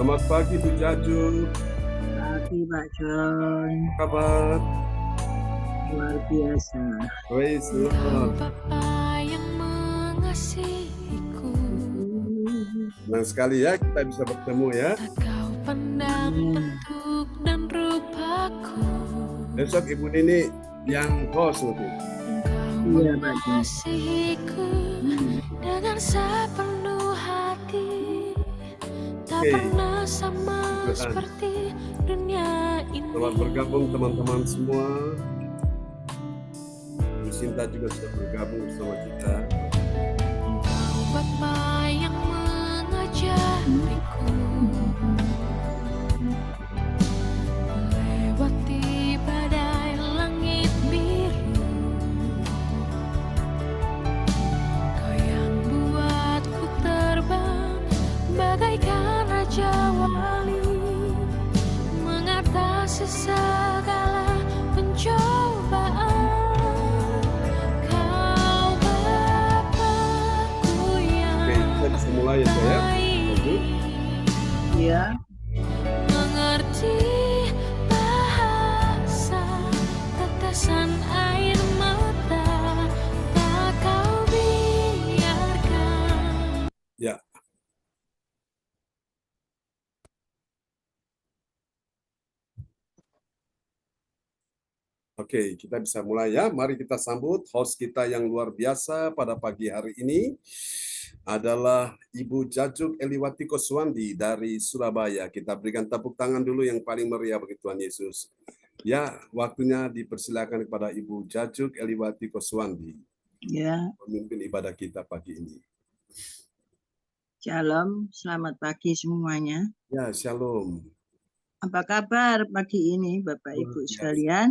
Selamat pagi Bu Jaju. Pagi Pak John. Kabar? Luar biasa. Praise the Lord. Bapa yang mengasihiku, Senang sekali ya kita bisa bertemu ya. tak kau pandang bentuk dan rupaku. Besok Ibu Nini yang host nanti. Engkau Iya Pak John. mengasihiku dengan sepenuh hati, tak Oke. pernah sama Tuhan. seperti dunia ini. Selamat bergabung teman-teman semua. Bu Sinta juga sudah bergabung bersama kita. Engkau Bapa yang mengajariku melewati badai langit biru. Kau yang buatku terbang bagaikan raja wali, mengatasi segala pencobaan. Kau Bapakku yang Oke, kita bisa mulai ya saya. baik, Iya. mengerti bahasa tetesan air mata, tak kau biarkan. Ya. Oke, kita bisa mulai ya. Mari kita sambut host kita yang luar biasa pada pagi hari ini adalah Ibu Jajuk Eliwati Koswandi dari Surabaya. Kita berikan tepuk tangan dulu yang paling meriah bagi Tuhan Yesus. Ya, waktunya dipersilakan kepada Ibu Jajuk Eliwati Koswandi, Ya. pemimpin ibadah kita pagi ini. Shalom, selamat pagi semuanya. Ya, shalom. Apa kabar pagi ini Bapak Luar Ibu biasa. sekalian?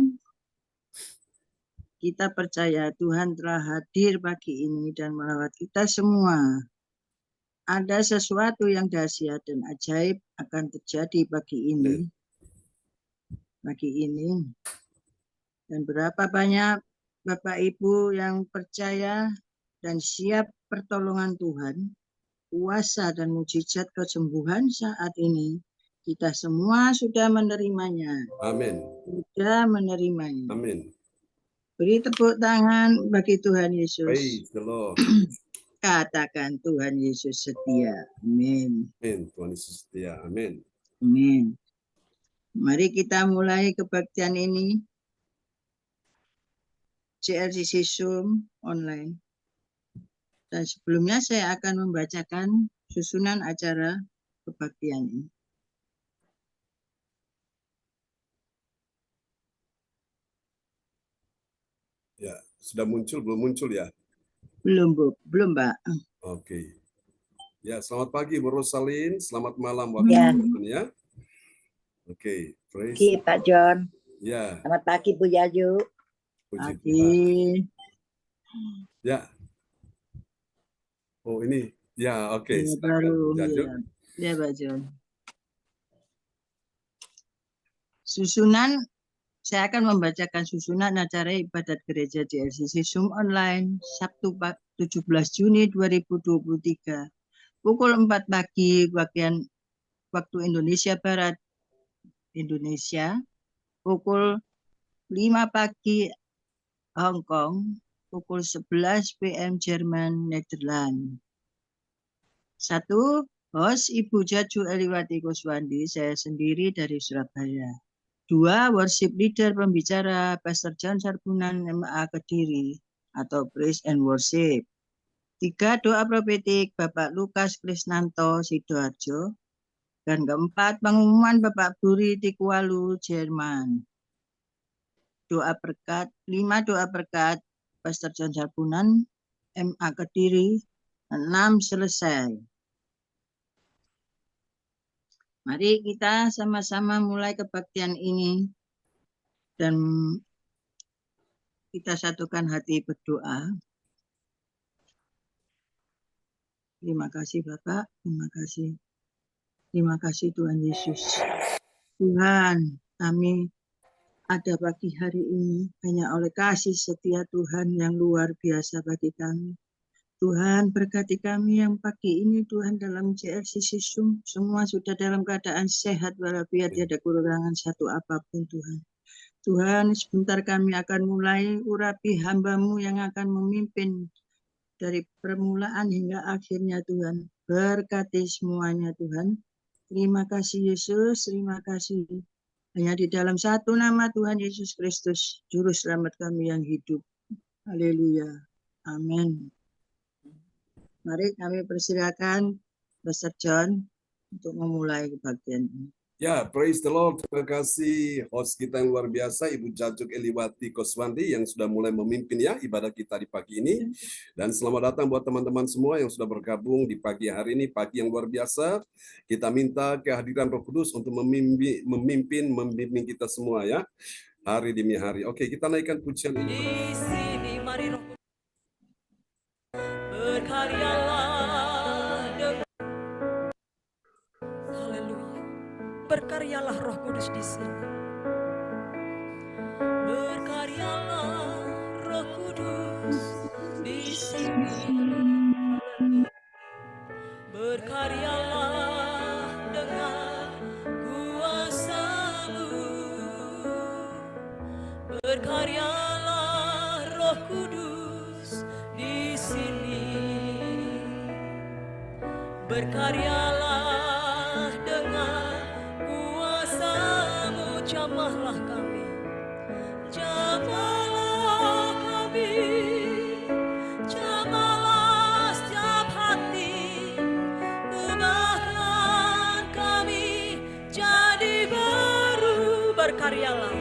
Kita percaya Tuhan telah hadir pagi ini dan melawat kita semua. Ada sesuatu yang dahsyat dan ajaib akan terjadi pagi ini. Dan berapa banyak Bapak Ibu yang percaya dan siap pertolongan Tuhan, kuasa dan mujizat kesembuhan saat ini. Kita semua sudah menerimanya. Amin. Sudah menerimanya. Amin. Beri tepuk tangan bagi Tuhan Yesus. Praise the Lord. Katakan Tuhan Yesus setia. Amin. Amin. Tuhan Yesus setia. Amin. Amin. Mari kita mulai kebaktian ini. CLCC Zoom online. Dan sebelumnya saya akan membacakan susunan acara kebaktian ini. Ya, sudah muncul belum muncul ya? Belum, Bu. Belum, Mbak. Oke. Ya, selamat pagi Bu Rosalin. Selamat malam waktu Ya. Tuhan ya. Oke, praise. Pagi Pak John. Ya, Selamat pagi Bu Jaju. puji Tuhan. Pagi. Ya. Oh, ini. Ya, oke. Ini Silakan baru. Bu Jaju. Ya, Pak John. Susunan, saya akan membacakan susunan acara ibadat gereja CLCC Zoom online Sabtu 17 Juni 2023. Pukul 4 pagi waktu Indonesia Barat, Indonesia. Pukul 5 pagi Hong Kong. Pukul 11 PM Jerman, Nederland. 1. Host Ibu Jaju Eliwati Koswandi, saya sendiri dari Surabaya. 2. Worship leader pembicara Pastor John Sarbunan MA Kediri atau Praise and Worship. 3. Doa profetik Bapak Lukas Krisnanto Sidoarjo. Dan keempat, pengumuman Bapak Buri di Kuala Jerman. Doa berkat, 5 doa berkat Pastor John Sarbunan MA Kediri. 6 selesai. Mari kita sama-sama mulai kebaktian ini dan kita satukan hati berdoa. Terima kasih Bapak, terima kasih. Terima kasih Tuhan Yesus. Tuhan, kami ada pagi hari ini hanya oleh kasih setia Tuhan yang luar biasa bagi kami. Tuhan, berkati kami yang pagi ini, Tuhan, dalam JLCC Zoom. Semua sudah dalam keadaan sehat, walafiat, tiada kekurangan satu apapun, Tuhan. Tuhan, sebentar kami akan mulai urapi hamba-Mu yang akan memimpin dari permulaan hingga akhirnya, Tuhan. Berkati semuanya, Tuhan. Terima kasih, Yesus. Terima kasih. Hanya di dalam satu nama Tuhan Yesus Kristus, Juru Selamat kami yang hidup. Haleluya. Amin. Mari kami persilakan Pastor John untuk memulai bagian ini. Ya, praise the Lord. Terima kasih host kita yang luar biasa, Ibu Jajuk Eliwati Koswandi yang sudah mulai memimpin ya ibadah kita di pagi ini. Dan selamat datang buat teman-teman semua yang sudah bergabung di pagi hari ini, pagi yang luar biasa. Kita minta kehadiran Roh Kudus untuk membimbing kita semua ya, hari demi hari. Oke, kita naikkan pujian ini. Di sini mari Roh Kudus berkaryalah dengan haleluya. Berkaryalah Roh Kudus di sini. Berkaryalah Roh Kudus di sini. Berkaryalah dengan kuasa-Mu. Berkaryalah Roh Kudus di sini. Berkaryalah dengan kuasa-Mu, jamahlah kami. Jamahlah kami. Jamahlah setiap hati. Ubahkan kami jadi baru. Berkaryalah.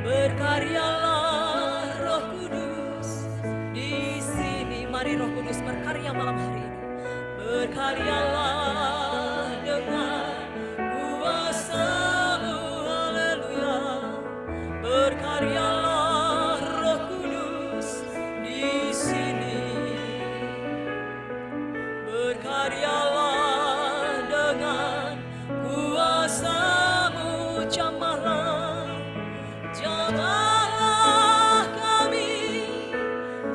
Berkaryalah Roh Kudus di sini. Mari Roh Kudus berkarya malam hari ini. Berkaryalah dengan kuasa-Mu, haleluya. Berkaryalah Roh Kudus di sini. Berkaryalah dengan kuasa-Mu, jamahlah. Jamahlah kami,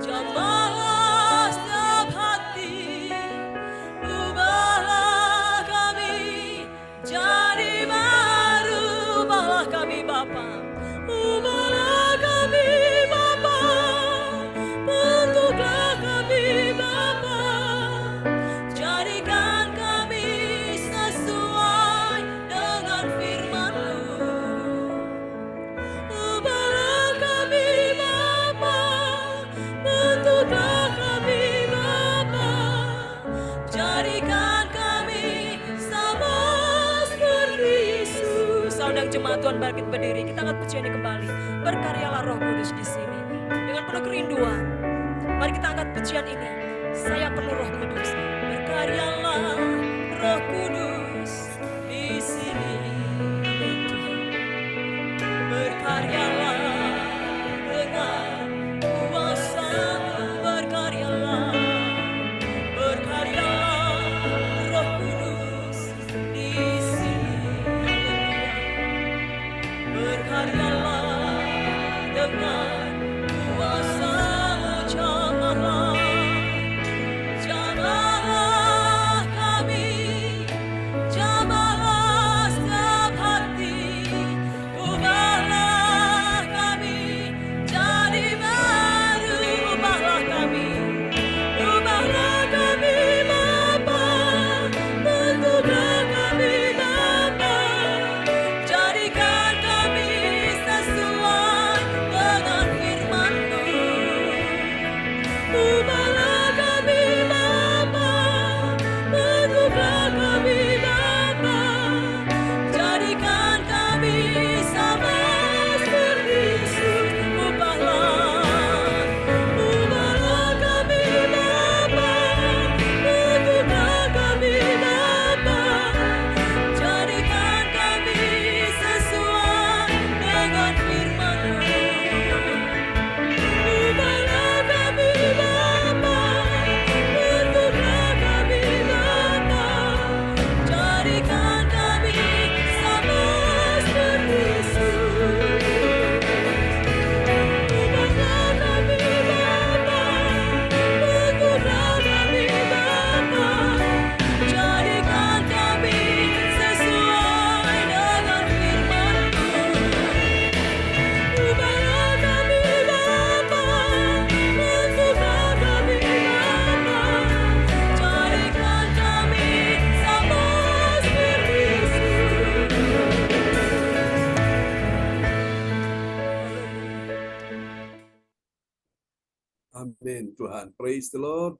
jamahlah setiap hati. Ubahlah kami jadi baru. Ubahlah kami Bapa. Ubahlah kami Bapa. Bentuklah kami Bapa. Jadikan kami sesuai dengan firman-Mu. Ubahlah kami Bapa, bentuklah kami Bapa, jadikan kami sama seperti Yesus. Saudara jemaat Tuhan, bangkit berdiri, kita angkat pujian ini kembali. Berkaryalah Roh Kudus di sini dengan penuh kerinduan. Mari kita angkat pujian ini. Saya perlu Roh Kudus. Berkaryalah Roh Kudus di sini. Amin Tuhan. Berkaryalah dengan kuasa-Mu, berkaryalah. Berkaryalah Roh Kudus di sini. Berkaryalah dengan kuasa-Mu, jamahlah. Jamahlah kami, Amin Tuhan. Praise the Lord.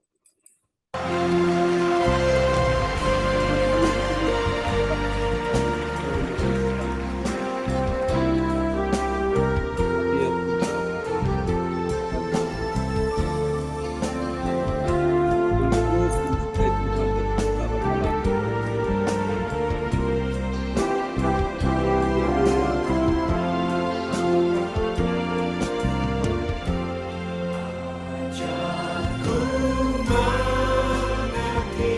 Ajarku mengerti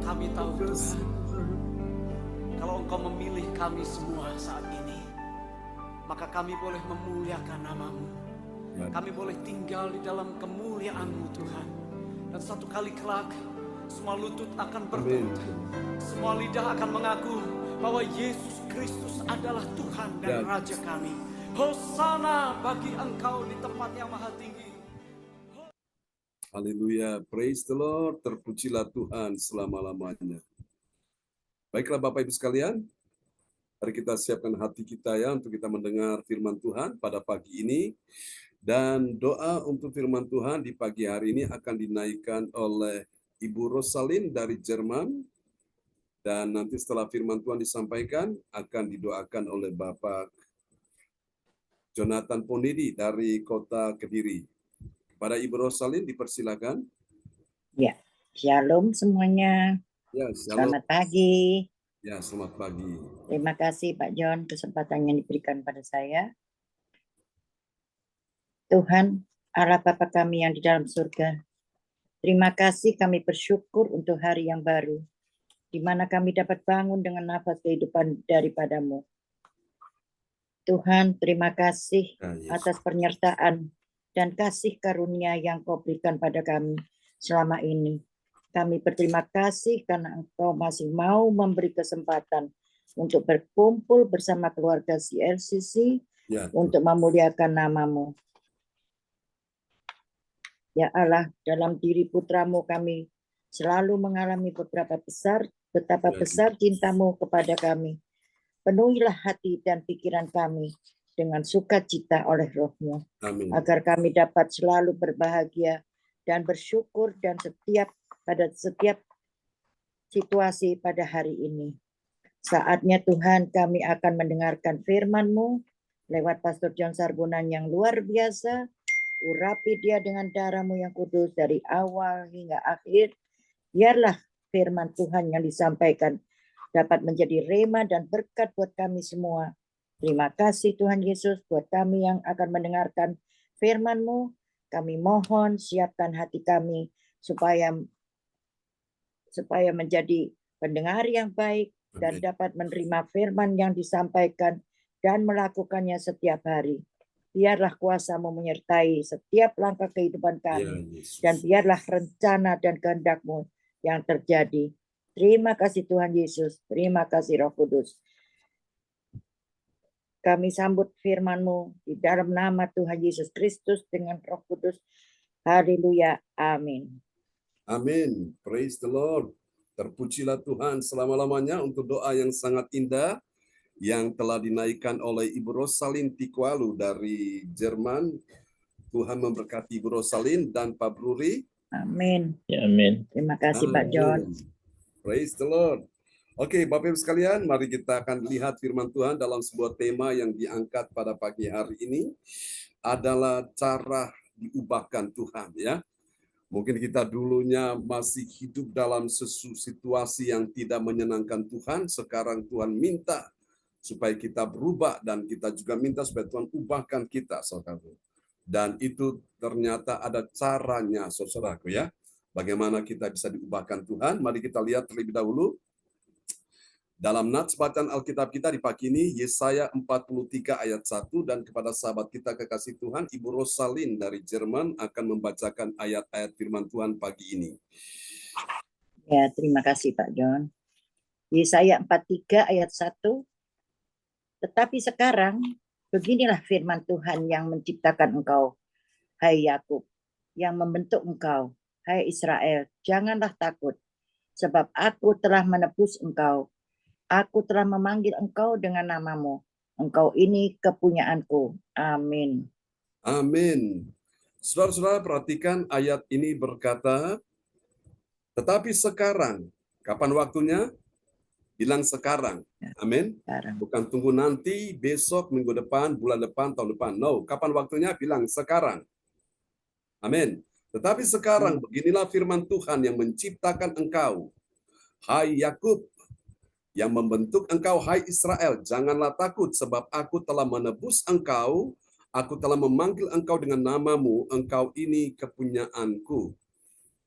kami tahu Tuhan, kalau Engkau memilih kami semua saat ini, maka kami boleh memuliakan nama-Mu. Kami boleh tinggal di dalam kemuliaan-Mu Tuhan. Dan satu kali kelak, semua lutut akan bertelut, semua lidah akan mengaku bahwa Yesus Kristus adalah Tuhan dan Raja kami. Hosana bagi Engkau di tempat yang maha tinggi. Haleluya, praise the Lord, terpujilah Tuhan selama-lamanya. Baiklah Bapak Ibu sekalian, mari kita siapkan hati kita ya untuk kita mendengar firman Tuhan pada pagi ini. Dan doa untuk firman Tuhan di pagi hari ini akan dinaikkan oleh Ibu Rosalin dari Jerman. Dan nanti setelah firman Tuhan disampaikan, akan didoakan oleh Bapak Jonathan Pondedi dari kota Kediri. Pada Ibu Rosalin dipersilakan. Ya, shalom semuanya. Ya, shalom. Selamat pagi. Ya, selamat pagi. Terima kasih Pak John kesempatan yang diberikan pada saya. Tuhan, Allah Bapa kami yang di dalam surga, terima kasih kami bersyukur untuk hari yang baru, di mana kami dapat bangun dengan nafas kehidupan daripadamu. Tuhan, terima kasih atas penyertaan dan kasih karunia yang Kau berikan pada kami selama ini. Kami berterima kasih karena Engkau masih mau memberi kesempatan untuk berkumpul bersama keluarga CLCC untuk memuliakan nama-Mu. Ya Allah, dalam diri putra-Mu kami selalu mengalami betapa besar cinta-Mu kepada kami. Penuhilah hati dan pikiran kami dengan sukacita oleh Roh-Mu, agar kami dapat selalu berbahagia dan bersyukur dan pada setiap situasi pada hari ini. Saatnya Tuhan kami akan mendengarkan firman-Mu lewat Pastor John Sarbunan yang luar biasa. Urapi dia dengan darah-Mu yang kudus dari awal hingga akhir. Biarlah firman Tuhan yang disampaikan dapat menjadi rema dan berkat buat kami semua. Terima kasih Tuhan Yesus buat kami yang akan mendengarkan firman-Mu. Kami mohon siapkan hati kami supaya menjadi pendengar yang baik dan dapat menerima firman yang disampaikan dan melakukannya setiap hari. Biarlah kuasa-Mu menyertai setiap langkah kehidupan kami, dan biarlah rencana dan kehendak-Mu yang terjadi. Terima kasih Tuhan Yesus, terima kasih Roh Kudus. Kami sambut firman-Mu di dalam nama Tuhan Yesus Kristus dengan Roh Kudus. Haleluya, amin. Amin, praise the Lord. Terpujilah Tuhan selama-lamanya untuk doa yang sangat indah yang telah dinaikkan oleh Ibu Rosalin Tikwalu dari Jerman. Tuhan memberkati Ibu Rosalin dan Pak Bruri. Amin. Ya, amin. Terima kasih Pak John. Praise the Lord. Oke, Bapak Ibu sekalian, mari kita akan lihat firman Tuhan dalam sebuah tema yang diangkat pada pagi hari ini adalah cara diubahkan Tuhan ya. Mungkin kita dulunya masih hidup dalam situasi yang tidak menyenangkan Tuhan, sekarang Tuhan minta supaya kita berubah dan kita juga minta supaya Tuhan ubahkan kita, saudaraku. Dan itu ternyata ada caranya, saudaraku ya. Bagaimana kita bisa diubahkan Tuhan? Mari kita lihat terlebih dahulu. Dalam nats bacaan Alkitab kita di pagi ini, Yesaya 43 ayat 1, dan kepada sahabat kita kekasih Tuhan, Ibu Rosalin dari Jerman akan membacakan ayat-ayat firman Tuhan pagi ini. Ya, terima kasih Pak John. Yesaya 43 ayat 1. Tetapi sekarang, beginilah firman Tuhan yang menciptakan engkau, hai Yakub, yang membentuk engkau, hai Israel, janganlah takut, sebab aku telah menebus engkau. Aku telah memanggil engkau dengan namamu. Engkau ini kepunyaanku. Amin. Amin. Saudara-saudara perhatikan ayat ini berkata, tetapi sekarang, kapan waktunya? Bilang sekarang. Amin. Bukan tunggu nanti, besok, minggu depan, bulan depan, tahun depan. No, kapan waktunya? Bilang sekarang. Amin. Tetapi sekarang, beginilah firman Tuhan yang menciptakan engkau. Hai Yakub, yang membentuk engkau, hai Israel, janganlah takut, sebab aku telah menebus engkau, aku telah memanggil engkau dengan namamu, engkau ini kepunyaanku.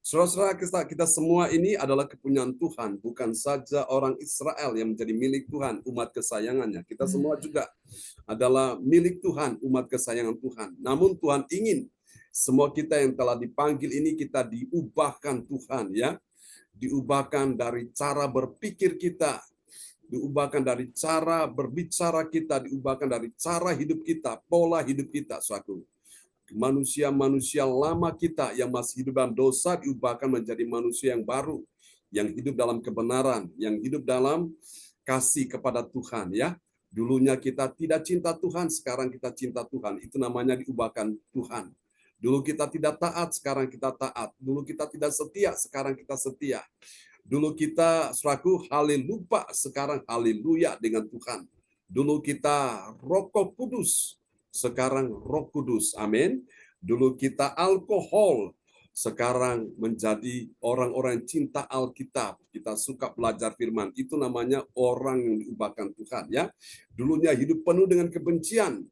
Saudara-saudara, kita semua ini adalah kepunyaan Tuhan, bukan saja orang Israel yang menjadi milik Tuhan, umat kesayangannya. Kita semua juga adalah milik Tuhan, umat kesayangan Tuhan. Namun Tuhan ingin semua kita yang telah dipanggil ini kita diubahkan Tuhan, ya. Diubahkan dari cara berpikir kita, diubahkan dari cara berbicara kita, diubahkan dari cara hidup kita, pola hidup kita, suatu. Manusia-manusia lama kita yang masih hidup dalam dosa diubahkan menjadi manusia yang baru, yang hidup dalam kebenaran, yang hidup dalam kasih kepada Tuhan, ya. Dulunya kita tidak cinta Tuhan, sekarang kita cinta Tuhan. Itu namanya diubahkan Tuhan. Dulu kita tidak taat, sekarang kita taat. Dulu kita tidak setia, sekarang kita setia. Dulu kita selaku haleluya, sekarang haleluya dengan Tuhan. Dulu kita Roh Kudus, sekarang Roh Kudus. Amin. Dulu kita alkohol, sekarang menjadi orang-orang yang cinta Alkitab. Kita suka belajar firman. Itu namanya orang yang diubahkan Tuhan, ya. Dulunya hidup penuh dengan kebencian,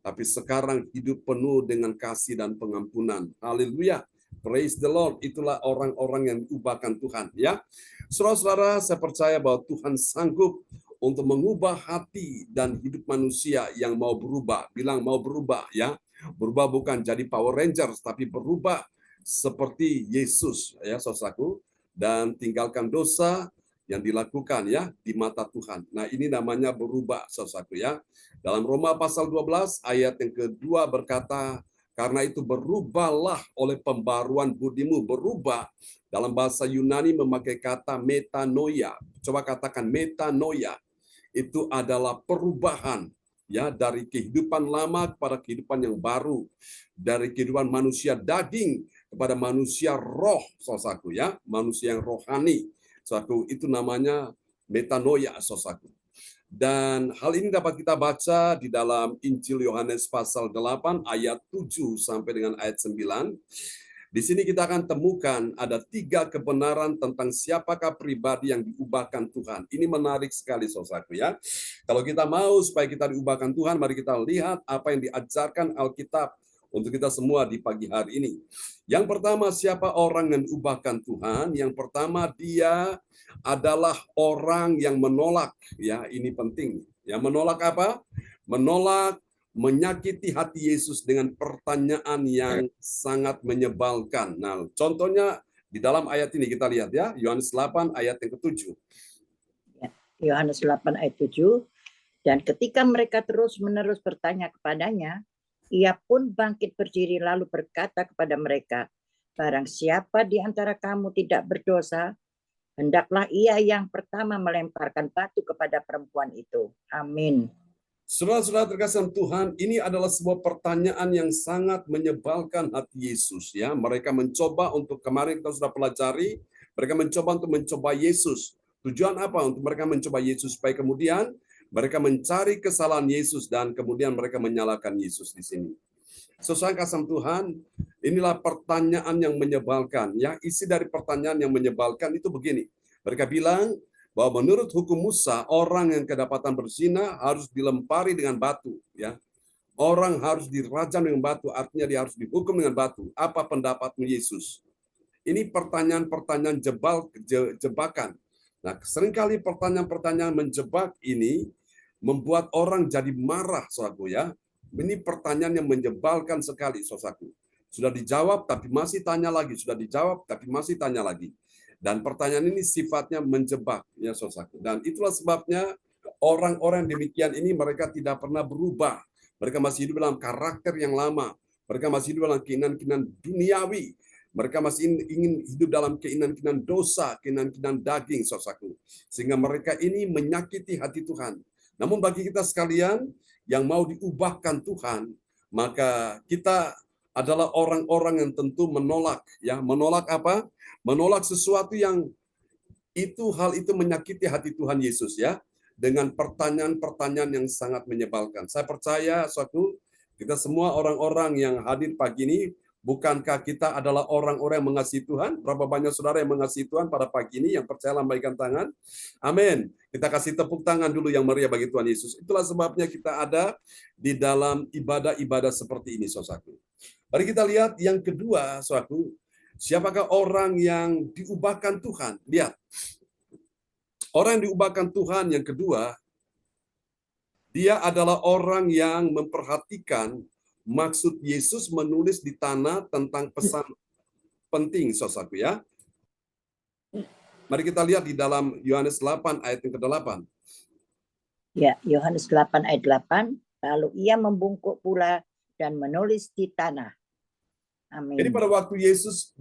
tapi sekarang hidup penuh dengan kasih dan pengampunan. Haleluya. Praise the Lord. Itulah orang-orang yang diubahkan Tuhan, ya. Saudara-saudara, saya percaya bahwa Tuhan sanggup untuk mengubah hati dan hidup manusia yang mau berubah. Bilang mau berubah, ya. Berubah bukan jadi Power Rangers, tapi berubah seperti Yesus, ya, saudaraku, dan tinggalkan dosa yang dilakukan, ya, di mata Tuhan. Nah, ini namanya berubah, saudaraku, ya. Dalam Roma pasal 12 ayat yang kedua berkata, karena itu berubahlah oleh pembaruan budimu. Berubah dalam bahasa Yunani memakai kata metanoia. Coba katakan metanoia. Itu adalah perubahan, ya, dari kehidupan lama kepada kehidupan yang baru, dari kehidupan manusia daging kepada manusia roh, saudaraku, ya, manusia yang rohani. Saudaraku, itu namanya metanoia, saudaraku. Dan hal ini dapat kita baca di dalam Injil Yohanes pasal 8 ayat 7 sampai dengan ayat 9. Di sini kita akan temukan ada 3 kebenaran tentang siapakah pribadi yang diubahkan Tuhan. Ini menarik sekali, saudaraku, ya. Kalau kita mau supaya kita diubahkan Tuhan, mari kita lihat apa yang diajarkan Alkitab untuk kita semua di pagi hari ini. Yang pertama, siapa orang yang diubahkan Tuhan? Yang pertama, dia adalah orang yang menolak, ya, ini penting. Ya, menolak apa? Menolak menyakiti hati Yesus dengan pertanyaan yang sangat menyebalkan. Nah, contohnya di dalam ayat ini kita lihat, ya, Yohanes 8 ayat yang ke-7. Yohanes 8 ayat 7. Dan ketika mereka terus-menerus bertanya kepadanya, ia pun bangkit berdiri lalu berkata kepada mereka, barang siapa di antara kamu tidak berdosa, hendaklah ia yang pertama melemparkan batu kepada perempuan itu. Amin. Saudara-saudara terkasih Tuhan, ini adalah sebuah pertanyaan yang sangat menyebalkan hati Yesus, ya. Mereka mencoba untuk, kemarin kita sudah pelajari, mereka mencoba untuk mencoba Yesus. Tujuan apa untuk mereka mencoba Yesus? Supaya kemudian mereka mencari kesalahan Yesus dan kemudian mereka menyalahkan Yesus di sini. Saudara kasih Tuhan, inilah pertanyaan yang menyebalkan, ya. Isi dari pertanyaan yang menyebalkan itu begini. Mereka bilang bahwa menurut hukum Musa, orang yang kedapatan berzina harus dilempari dengan batu, ya. Orang harus dirajam dengan batu, artinya dia harus dihukum dengan batu. Apa pendapatmu Yesus? Ini pertanyaan-pertanyaan jebakan. Nah, seringkali pertanyaan-pertanyaan menjebak ini membuat orang jadi marah, saudaraku, ya. Ini pertanyaan yang menyebalkan sekali, saudaraku. Sudah dijawab tapi masih tanya lagi, sudah dijawab tapi masih tanya lagi. Dan pertanyaan ini sifatnya menjebak, ya, saudaraku. Dan itulah sebabnya orang-orang demikian ini mereka tidak pernah berubah. Mereka masih hidup dalam karakter yang lama. Mereka masih hidup dalam keinginan-keinginan duniawi. Mereka masih ingin hidup dalam keinginan-keinginan dosa, keinginan-keinginan daging, saudaraku. Sehingga mereka ini menyakiti hati Tuhan. Namun bagi kita sekalian yang mau diubahkan Tuhan, maka kita adalah orang-orang yang tentu menolak, ya. Menolak apa? Menolak sesuatu yang hal itu menyakiti hati Tuhan Yesus, ya, dengan pertanyaan-pertanyaan yang sangat menyebalkan. Saya percaya kita semua orang-orang yang hadir pagi ini, bukankah kita adalah orang-orang yang mengasihi Tuhan? Berapa banyak saudara yang mengasihi Tuhan pada pagi ini yang percaya lambaikan tangan? Amin. Kita kasih tepuk tangan dulu yang meriah bagi Tuhan Yesus. Itulah sebabnya kita ada di dalam ibadah-ibadah seperti ini, saudaraku. Mari kita lihat yang kedua, saudaraku. Siapakah orang yang diubahkan Tuhan? Lihat, orang yang diubahkan Tuhan yang kedua, dia adalah orang yang memperhatikan maksud Yesus menulis di tanah tentang pesan penting, saudaraku ya. Mari kita lihat di dalam Yohanes 8 ayat yang ke-8. Ya, Yohanes 8 ayat 8, lalu ia membungkuk pula dan menulis di tanah. Amin. Jadi pada waktu Yesus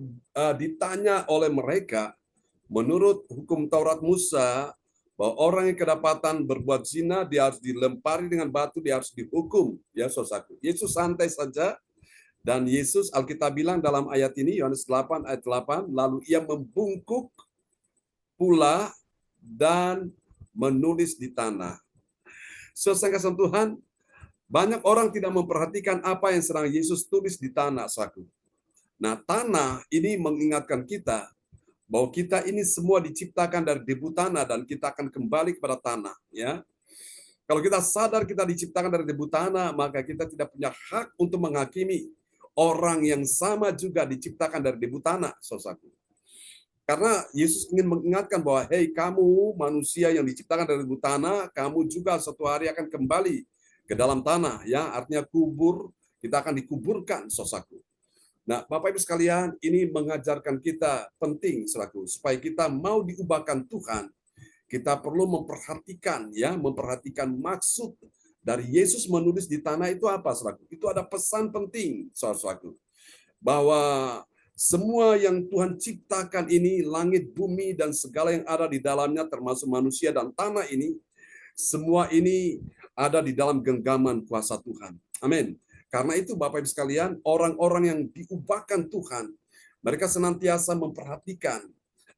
ditanya oleh mereka, menurut hukum Taurat Musa, bahwa orang yang kedapatan berbuat zina, dia harus dilempari dengan batu, dia harus dihukum. Ya, saudaraku. Yesus santai saja, dan Yesus, Alkitab bilang dalam ayat ini, Yohanes 8 ayat 8, lalu ia membungkuk pula dan menulis di tanah. Saudara kasih Tuhan, banyak orang tidak memperhatikan apa yang sedang Yesus tulis di tanah, saudaraku. Nah, tanah ini mengingatkan kita bahwa kita ini semua diciptakan dari debu tanah dan kita akan kembali kepada tanah, ya. Kalau kita sadar kita diciptakan dari debu tanah, maka kita tidak punya hak untuk menghakimi orang yang sama juga diciptakan dari debu tanah, saudaraku. Karena Yesus ingin mengingatkan bahwa, hei kamu manusia yang diciptakan dari debu tanah, kamu juga suatu hari akan kembali ke dalam tanah, ya. Artinya kubur, kita akan dikuburkan, saudaraku. Nah, Bapak Ibu sekalian, ini mengajarkan kita penting, saudaraku, supaya kita mau diubahkan Tuhan, kita perlu memperhatikan, ya, memperhatikan maksud dari Yesus menulis di tanah itu apa, saudaraku? Itu ada pesan penting, saudaraku, bahwa semua yang Tuhan ciptakan ini, langit, bumi, dan segala yang ada di dalamnya, termasuk manusia dan tanah ini, semua ini ada di dalam genggaman kuasa Tuhan. Amin. Karena itu Bapak Ibu sekalian, orang-orang yang diubahkan Tuhan, mereka senantiasa memperhatikan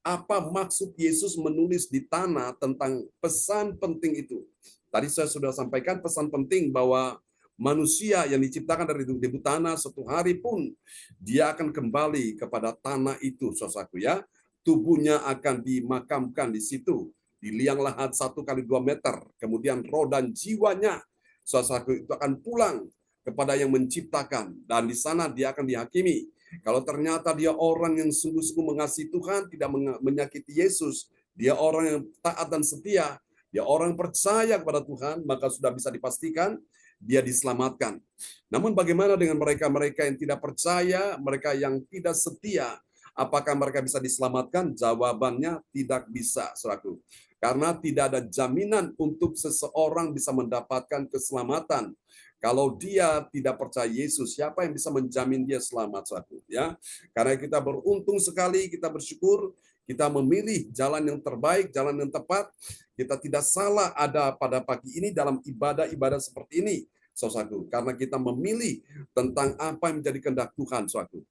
apa maksud Yesus menulis di tanah tentang pesan penting itu. Tadi saya sudah sampaikan pesan penting bahwa manusia yang diciptakan dari debu tanah, suatu hari pun dia akan kembali kepada tanah itu, saudaraku ya. Tubuhnya akan dimakamkan di situ, di liang lahat 1 kali 2 meter. Kemudian roh dan jiwanya, saudaraku, itu akan pulang kepada yang menciptakan, dan di sana dia akan dihakimi. Kalau ternyata dia orang yang sungguh-sungguh mengasihi Tuhan, tidak menyakiti Yesus, dia orang yang taat dan setia, dia orang yang percaya kepada Tuhan, maka sudah bisa dipastikan dia diselamatkan. Namun bagaimana dengan mereka-mereka yang tidak percaya, mereka yang tidak setia, apakah mereka bisa diselamatkan? Jawabannya tidak bisa, saudaraku. Karena tidak ada jaminan untuk seseorang bisa mendapatkan keselamatan. Kalau dia tidak percaya Yesus, siapa yang bisa menjamin dia selamat, saudaraku? Ya, karena kita beruntung sekali, kita bersyukur, kita memilih jalan yang terbaik, jalan yang tepat. Kita tidak salah ada pada pagi ini dalam ibadah-ibadah seperti ini, saudaraku, karena kita memilih tentang apa yang menjadi kehendak Tuhan, saudaraku.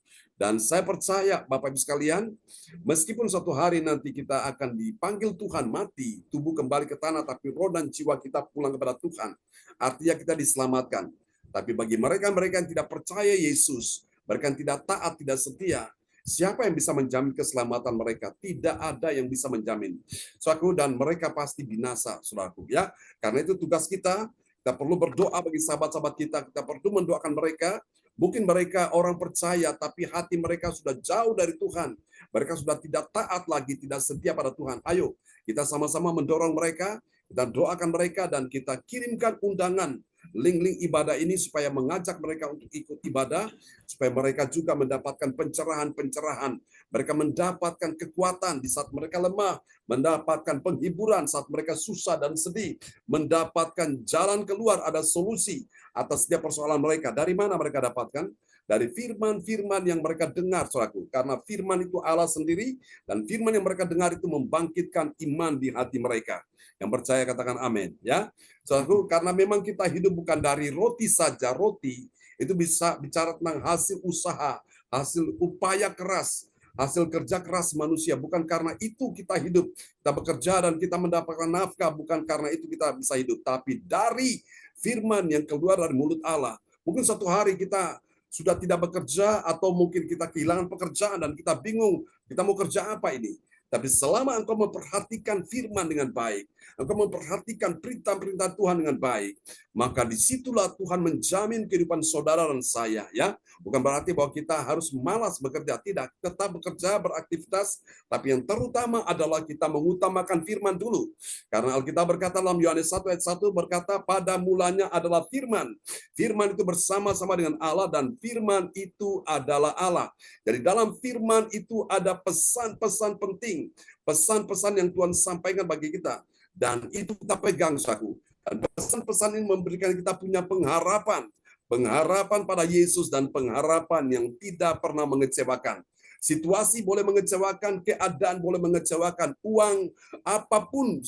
Dan saya percaya, Bapak Ibu sekalian, meskipun suatu hari nanti kita akan dipanggil Tuhan mati, tubuh kembali ke tanah, tapi roh dan jiwa kita pulang kepada Tuhan. Artinya kita diselamatkan. Tapi bagi mereka-mereka yang tidak percaya Yesus, mereka yang tidak taat, tidak setia, siapa yang bisa menjamin keselamatan mereka? Tidak ada yang bisa menjamin. Saudaraku, dan mereka pasti binasa, saudaraku. Ya, karena itu tugas kita. Kita perlu berdoa bagi sahabat-sahabat kita. Kita perlu mendoakan mereka. Mungkin mereka orang percaya, tapi hati mereka sudah jauh dari Tuhan. Mereka sudah tidak taat lagi, tidak setia pada Tuhan. Ayo, kita sama-sama mendorong mereka, kita doakan mereka, dan kita kirimkan undangan link-link ibadah ini supaya mengajak mereka untuk ikut ibadah, supaya mereka juga mendapatkan pencerahan-pencerahan. Mereka mendapatkan kekuatan di saat mereka lemah, mendapatkan penghiburan saat mereka susah dan sedih, mendapatkan jalan keluar, ada solusi atas setiap persoalan mereka. Dari mana mereka dapatkan? Dari firman-firman yang mereka dengar, saudaraku. Karena firman itu Allah sendiri, dan firman yang mereka dengar itu membangkitkan iman di hati mereka. Yang percaya katakan amin, ya. Saudaraku, karena memang kita hidup bukan dari roti saja. Roti itu bisa bicara tentang hasil usaha, hasil upaya keras, hasil kerja keras manusia. Bukan karena itu kita hidup, kita bekerja dan kita mendapatkan nafkah, bukan karena itu kita bisa hidup, tapi dari firman yang keluar dari mulut Allah. Mungkin suatu hari kita sudah tidak bekerja, atau mungkin kita kehilangan pekerjaan dan kita bingung, kita mau kerja apa ini? Tapi selama engkau memperhatikan firman dengan baik, engkau memperhatikan perintah-perintah Tuhan dengan baik, maka disitulah Tuhan menjamin kehidupan saudara dan saya, ya. Bukan berarti bahwa kita harus malas bekerja, tidak, tetap bekerja, beraktivitas, tapi yang terutama adalah kita mengutamakan firman dulu. Karena Alkitab berkata dalam Yohanes 1 ayat 1 berkata, pada mulanya adalah firman. Firman itu bersama-sama dengan Allah dan firman itu adalah Allah. Jadi dalam firman itu ada pesan-pesan penting, pesan-pesan yang Tuhan sampaikan bagi kita. Dan itu kita pegang, saudaraku. Dan pesan-pesan ini memberikan kita punya pengharapan. Pengharapan pada Yesus dan pengharapan yang tidak pernah mengecewakan. Situasi boleh mengecewakan, keadaan boleh mengecewakan, uang, apapun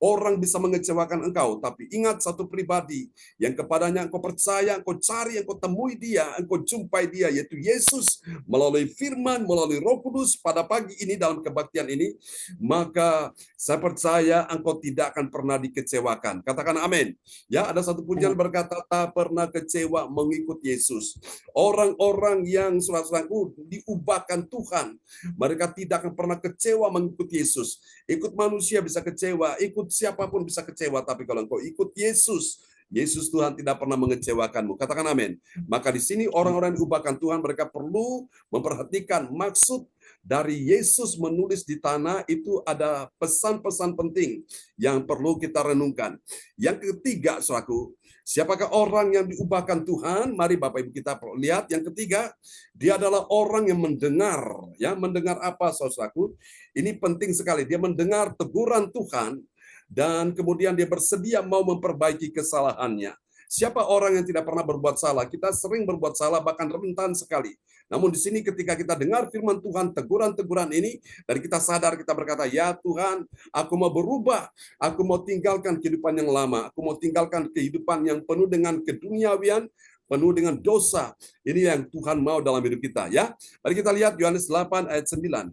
orang bisa mengecewakan engkau, tapi ingat satu pribadi yang kepadanya engkau percaya, engkau cari, engkau temui dia, engkau jumpai dia, yaitu Yesus melalui firman, melalui Roh Kudus pada pagi ini dalam kebaktian ini, maka saya percaya engkau tidak akan pernah dikecewakan. Katakan amin. Ya, ada satu pujian berkata, tak pernah kecewa mengikut Yesus. Orang-orang yang saudara-saudaraku diubahkan Tuhan, mereka tidak akan pernah kecewa mengikut Yesus. Ikut manusia bisa kecewa, ikut siapapun bisa kecewa, tapi kalau engkau ikut Yesus, Yesus Tuhan tidak pernah mengecewakanmu. Katakan amin. Maka di sini orang-orang yang diubahkan Tuhan, mereka perlu memperhatikan maksud dari Yesus menulis di tanah itu ada pesan-pesan penting yang perlu kita renungkan. Yang ketiga, saudaraku, siapakah orang yang diubahkan Tuhan? Mari Bapak Ibu kita lihat. Yang ketiga, dia adalah orang yang mendengar. Ya, mendengar apa, saudaraku? Ini penting sekali. Dia mendengar teguran Tuhan dan kemudian dia bersedia mau memperbaiki kesalahannya. Siapa orang yang tidak pernah berbuat salah? Kita sering berbuat salah, bahkan rentan sekali. Namun di sini ketika kita dengar firman Tuhan, teguran-teguran ini, dan kita sadar, kita berkata, ya Tuhan, aku mau berubah, aku mau tinggalkan kehidupan yang lama, aku mau tinggalkan kehidupan yang penuh dengan keduniawian, penuh dengan dosa. Ini yang Tuhan mau dalam hidup kita, ya. Mari kita lihat Yohanes 8 ayat 9.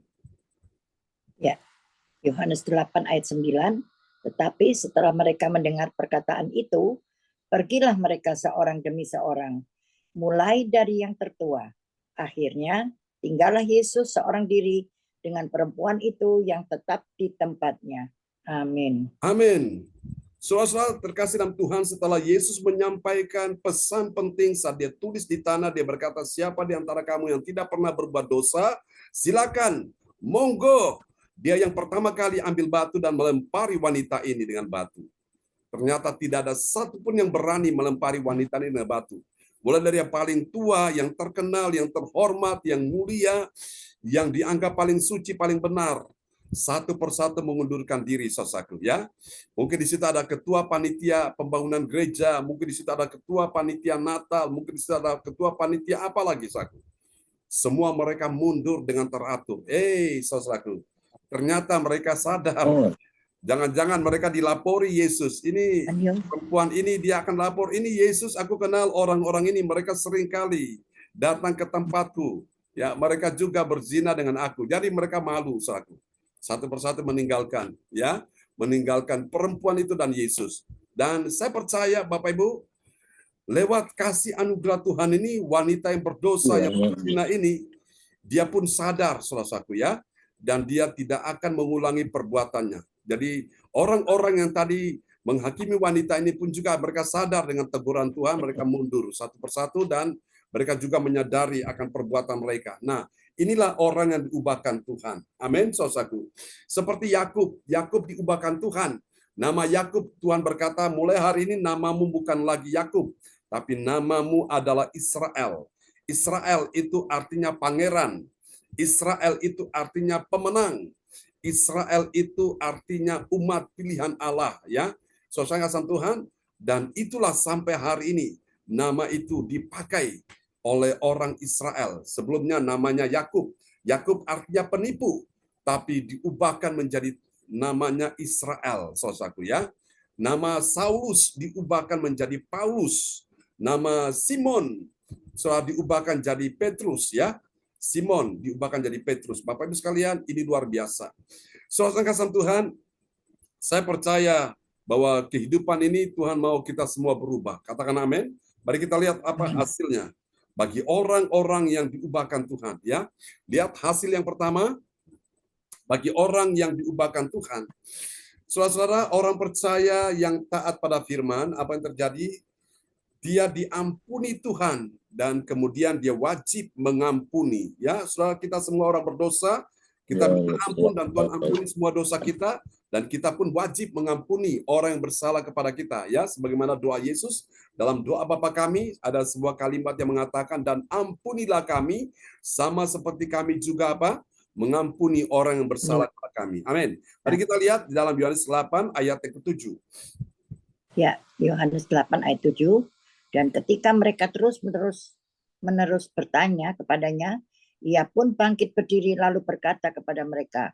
Ya, Yohanes 8 ayat 9. Tetapi setelah mereka mendengar perkataan itu, pergilah mereka seorang demi seorang, mulai dari yang tertua. Akhirnya tinggallah Yesus seorang diri dengan perempuan itu yang tetap di tempatnya. Amin. Amin. Saudara-saudara terkasih dalam Tuhan, setelah Yesus menyampaikan pesan penting saat dia tulis di tanah, dia berkata, siapa di antara kamu yang tidak pernah berbuat dosa, silakan, monggo. Dia yang pertama kali ambil batu dan melempari wanita ini dengan batu. Ternyata tidak ada satupun yang berani melempari wanita ini dengan batu. Mulai dari yang paling tua, yang terkenal, yang terhormat, yang mulia, yang dianggap paling suci, paling benar. Satu persatu mengundurkan diri, saudaraku, ya. Mungkin di situ ada ketua panitia pembangunan gereja, mungkin di situ ada ketua panitia Natal, mungkin di situ ada ketua panitia apa lagi, saudaraku. Semua mereka mundur dengan teratur. Saudaraku, ternyata mereka sadar. Jangan-jangan mereka dilapori Yesus. Ini perempuan ini dia akan lapor, ini Yesus, aku kenal orang-orang ini, mereka sering kali datang ke tempatku. Ya, mereka juga berzina dengan aku. Jadi mereka malu, saudaraku. Satu persatu meninggalkan, ya, meninggalkan perempuan itu dan Yesus. Dan saya percaya Bapak Ibu, lewat kasih anugerah Tuhan ini, wanita yang berdosa, yang berzina ini, dia pun sadar, saudaraku, ya, dan dia tidak akan mengulangi perbuatannya. Jadi orang-orang yang tadi menghakimi wanita ini pun juga mereka sadar dengan teguran Tuhan, mereka mundur satu persatu dan mereka juga menyadari akan perbuatan mereka. Nah, inilah orang yang diubahkan Tuhan. Amin, saudaraku. Seperti Yakub, Yakub diubahkan Tuhan. Nama Yakub, Tuhan berkata, mulai hari ini namamu bukan lagi Yakub, tapi namamu adalah Israel. Israel itu artinya pangeran. Israel itu artinya pemenang. Israel itu artinya umat pilihan Allah, ya. Saudara kasih Tuhan, dan itulah sampai hari ini nama itu dipakai oleh orang Israel. Sebelumnya namanya Yakub. Yakub artinya penipu, tapi diubahkan menjadi namanya Israel, saudaraku, ya. Nama Saulus diubahkan menjadi Paulus. Nama Simon diubahkan jadi Petrus, ya. Simon diubahkan jadi Petrus. Bapak Ibu sekalian, ini luar biasa. Saudara kasih Tuhan, saya percaya bahwa kehidupan ini Tuhan mau kita semua berubah. Katakan amin. Mari kita lihat apa hasilnya bagi orang-orang yang diubahkan Tuhan, ya. Lihat hasil yang pertama, bagi orang yang diubahkan Tuhan. Saudara-saudara, orang percaya yang taat pada firman, apa yang terjadi? Dia diampuni Tuhan dan kemudian dia wajib mengampuni. Ya, saudara, kita semua orang berdosa, kita minta ampun dan Tuhan ampuni semua dosa kita, dan kita pun wajib mengampuni orang yang bersalah kepada kita. Ya, sebagaimana doa Yesus dalam doa Bapa kami ada sebuah kalimat yang mengatakan, dan ampunilah kami sama seperti kami juga apa? Mengampuni orang yang bersalah kepada kami. Amin. Mari kita lihat di dalam Yohanes 8 ayat yang ke-7. Ya, Yohanes 8 ayat 7. Dan ketika mereka terus-menerus bertanya kepadanya, ia pun bangkit berdiri lalu berkata kepada mereka,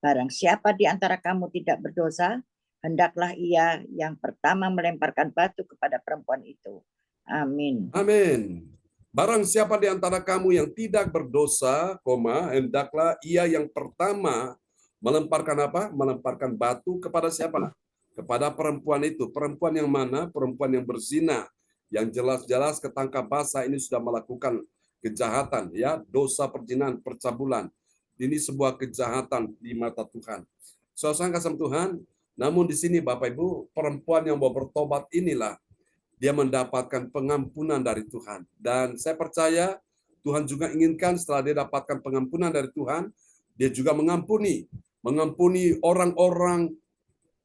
barang siapa di antara kamu tidak berdosa, hendaklah ia yang pertama melemparkan batu kepada perempuan itu. Amin. Amin. Barang siapa di antara kamu yang tidak berdosa, hendaklah ia yang pertama melemparkan apa? Melemparkan batu kepada siapa? Kepada perempuan itu. Perempuan yang mana? Perempuan yang berzina. Yang jelas-jelas ketangkap basah ini sudah melakukan kejahatan, ya, dosa perzinahan, percabulan. Ini sebuah kejahatan di mata Tuhan. Saudara kasih Tuhan, namun di sini Bapak Ibu, perempuan yang mau bertobat inilah dia mendapatkan pengampunan dari Tuhan. Dan saya percaya Tuhan juga inginkan setelah dia dapatkan pengampunan dari Tuhan, dia juga mengampuni orang-orang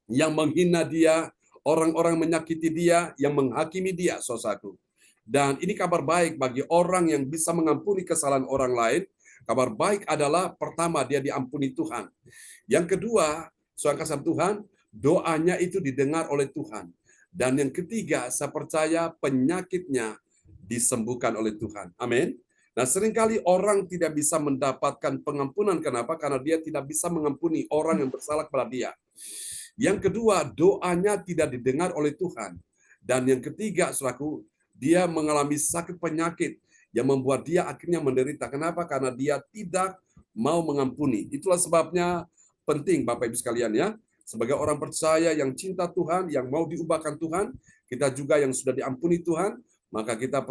yang menghina dia, orang-orang yang menyakiti dia, yang menghakimi dia, saudaraku. Dan ini kabar baik bagi orang yang bisa mengampuni kesalahan orang lain. Kabar baik adalah pertama dia diampuni Tuhan. Yang kedua, saudara kasih Tuhan, doanya itu didengar oleh Tuhan. Dan yang ketiga, saya percaya penyakitnya disembuhkan oleh Tuhan. Amin. Nah, seringkali orang tidak bisa mendapatkan pengampunan. Kenapa? Karena dia tidak bisa mengampuni orang yang bersalah kepada dia. Yang kedua, doanya tidak didengar oleh Tuhan. Dan yang ketiga, saudaraku, dia mengalami sakit penyakit yang membuat dia akhirnya menderita. Kenapa? Karena dia tidak mau mengampuni. Itulah sebabnya penting, Bapak Ibu sekalian, ya. Sebagai orang percaya yang cinta Tuhan, yang mau diubahkan Tuhan, kita juga yang sudah diampuni Tuhan, maka kita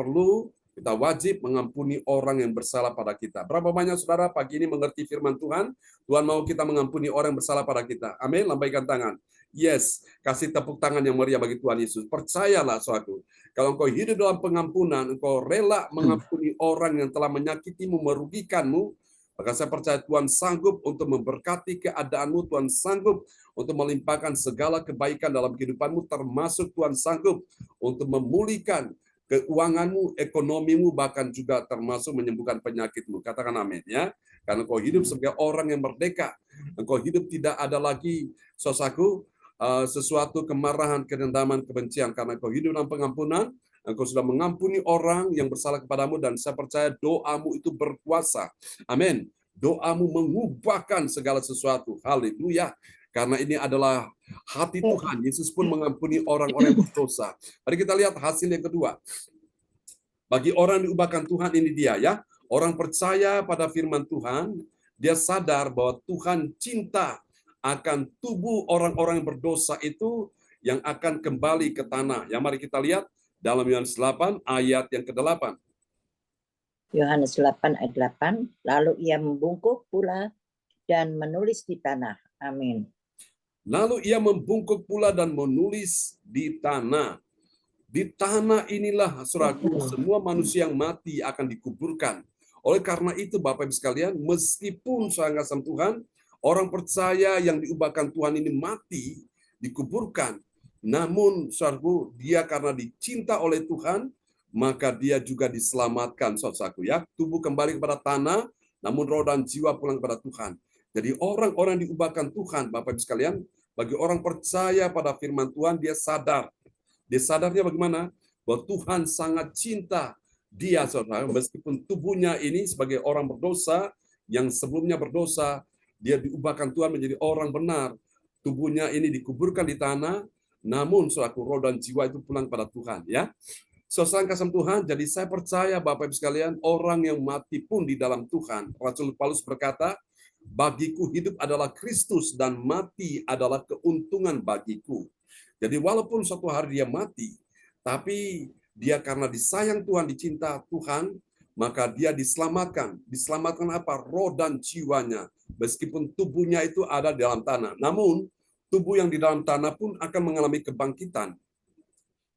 wajib mengampuni orang yang bersalah pada kita. Berapa banyak saudara pagi ini mengerti firman Tuhan? Tuhan mau kita mengampuni orang yang bersalah pada kita. Amin, lambaikan tangan. Yes, kasih tepuk tangan yang meriah bagi Tuhan Yesus. Percayalah suatu, kalau engkau hidup dalam pengampunan, engkau rela mengampuni orang yang telah menyakitimu, merugikanmu, maka saya percaya Tuhan sanggup untuk memberkati keadaanmu, Tuhan sanggup untuk melimpahkan segala kebaikan dalam kehidupanmu, termasuk Tuhan sanggup untuk memulihkan keuanganmu, ekonomimu, bahkan juga termasuk menyembuhkan penyakitmu. Katakan amin, ya. Karena engkau hidup sebagai orang yang merdeka. Engkau hidup tidak ada lagi, saudaraku, sesuatu kemarahan, kedendaman, kebencian. Karena engkau hidup dalam pengampunan, engkau sudah mengampuni orang yang bersalah kepadamu, dan saya percaya doamu itu berkuasa. Amin. Doamu mengubahkan segala sesuatu. Haleluya. Karena ini adalah hati Tuhan. Yesus pun mengampuni orang-orang yang berdosa. Mari kita lihat hasil yang kedua. Bagi orang yang diubahkan Tuhan, ini dia, ya. Orang percaya pada firman Tuhan, dia sadar bahwa Tuhan cinta akan tubuh orang-orang yang berdosa itu yang akan kembali ke tanah. Ya, mari kita lihat dalam Yohanes 8 ayat yang ke-8. Yohanes 8 ayat 8, lalu ia membungkuk pula dan menulis di tanah. Amin. Lalu ia membungkuk pula dan menulis di tanah. Di tanah inilah, saudaraku, semua manusia yang mati akan dikuburkan. Oleh karena itu, Bapak Ibu sekalian, meskipun saudara kasih Tuhan, orang percaya yang diubahkan Tuhan ini mati, dikuburkan, namun saudaraku, dia karena dicinta oleh Tuhan, maka dia juga diselamatkan, saudaraku, ya. Tubuh kembali kepada tanah, namun roh dan jiwa pulang kepada Tuhan. Jadi orang-orang diubahkan Tuhan, Bapak Ibu sekalian, bagi orang percaya pada firman Tuhan, dia sadar. Dia sadarnya bagaimana? Bahwa Tuhan sangat cinta dia, saudara. Meskipun tubuhnya ini sebagai orang berdosa, yang sebelumnya berdosa, dia diubahkan Tuhan menjadi orang benar. Tubuhnya ini dikuburkan di tanah, namun saudaraku, roh dan jiwa itu pulang pada Tuhan, ya. Saudara kasih Tuhan, jadi saya percaya Bapak Ibu sekalian, orang yang mati pun di dalam Tuhan. Rasul Paulus berkata, bagiku hidup adalah Kristus dan mati adalah keuntungan bagiku. Jadi walaupun suatu hari dia mati, tapi dia karena disayang Tuhan, dicinta Tuhan, maka dia diselamatkan. Diselamatkan apa? Roh dan jiwanya. Meskipun tubuhnya itu ada di dalam tanah. Namun, tubuh yang di dalam tanah pun akan mengalami kebangkitan.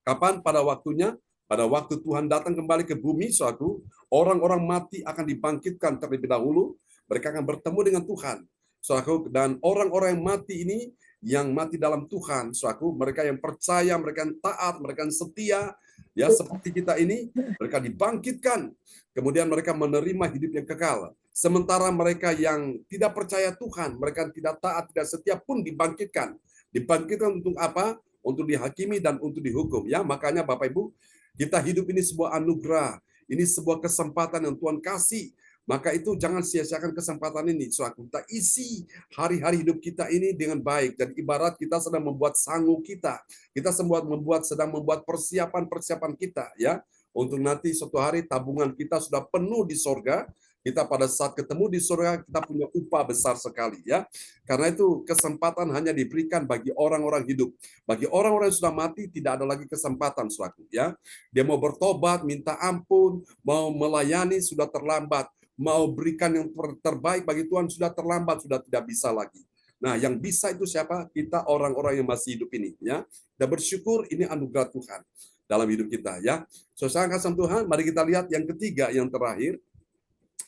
Kapan? Pada waktunya, pada waktu Tuhan datang kembali ke bumi, saudaraku, orang-orang mati akan dibangkitkan terlebih dahulu. Mereka akan bertemu dengan Tuhan. Saudaraku, dan orang-orang yang mati ini, yang mati dalam Tuhan, saudaraku, mereka yang percaya, mereka yang taat, mereka yang setia, ya seperti kita ini, mereka dibangkitkan. Kemudian mereka menerima hidup yang kekal. Sementara mereka yang tidak percaya Tuhan, mereka tidak taat, tidak setia pun dibangkitkan. Dibangkitkan untuk apa? Untuk dihakimi dan untuk dihukum. Ya, makanya Bapak Ibu, kita hidup ini sebuah anugerah. Ini sebuah kesempatan yang Tuhan kasih. Maka itu jangan sia-siakan kesempatan ini. Saudara, kita isi hari-hari hidup kita ini dengan baik. Dan ibarat kita sedang membuat sangu kita. Kita sedang membuat persiapan-persiapan kita, ya. Untuk nanti suatu hari tabungan kita sudah penuh di sorga. Kita pada saat ketemu di surga, kita punya upah besar sekali, ya. Karena itu kesempatan hanya diberikan bagi orang-orang hidup. Bagi orang-orang yang sudah mati, tidak ada lagi kesempatan, saudara, ya. Dia mau bertobat, minta ampun, mau melayani, sudah terlambat. Mau berikan yang terbaik bagi Tuhan, sudah terlambat, sudah tidak bisa lagi. Nah, yang bisa itu siapa? Kita orang-orang yang masih hidup ini, ya. Dan bersyukur ini anugerah Tuhan dalam hidup kita, ya. Saudara kasih Tuhan, mari kita lihat yang ketiga, yang terakhir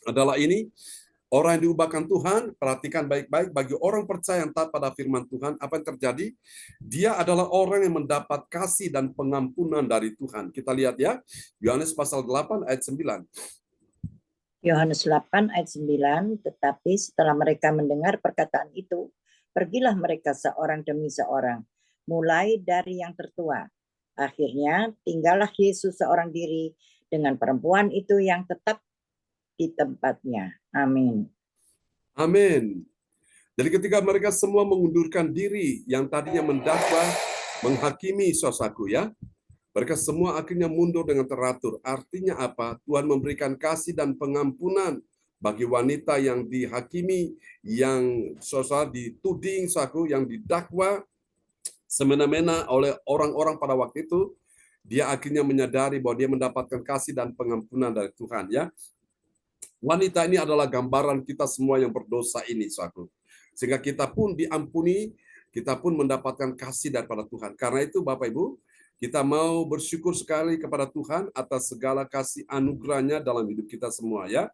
adalah ini. Orang yang diubahkan Tuhan, perhatikan baik-baik, bagi orang percaya yang taat pada firman Tuhan, apa yang terjadi? Dia adalah orang yang mendapat kasih dan pengampunan dari Tuhan. Kita lihat, ya, Yohanes pasal 8 ayat 9. Yohanes 8 ayat 9, tetapi setelah mereka mendengar perkataan itu, pergilah mereka seorang demi seorang, mulai dari yang tertua. Akhirnya tinggallah Yesus seorang diri dengan perempuan itu yang tetap di tempatnya. Amin. Amin. Jadi ketika mereka semua mengundurkan diri, yang tadinya mendakwa, menghakimi, saudaraku, ya, mereka semua akhirnya mundur dengan teratur. Artinya apa? Tuhan memberikan kasih dan pengampunan bagi wanita yang dihakimi, yang dituding, saudaraku, yang didakwa semena-mena oleh orang-orang pada waktu itu. Dia akhirnya menyadari bahwa dia mendapatkan kasih dan pengampunan dari Tuhan, ya. Wanita ini adalah gambaran kita semua yang berdosa ini, saudaraku. Sehingga kita pun diampuni, kita pun mendapatkan kasih daripada Tuhan. Karena itu Bapak Ibu, kita mau bersyukur sekali kepada Tuhan atas segala kasih anugerahnya dalam hidup kita semua, ya.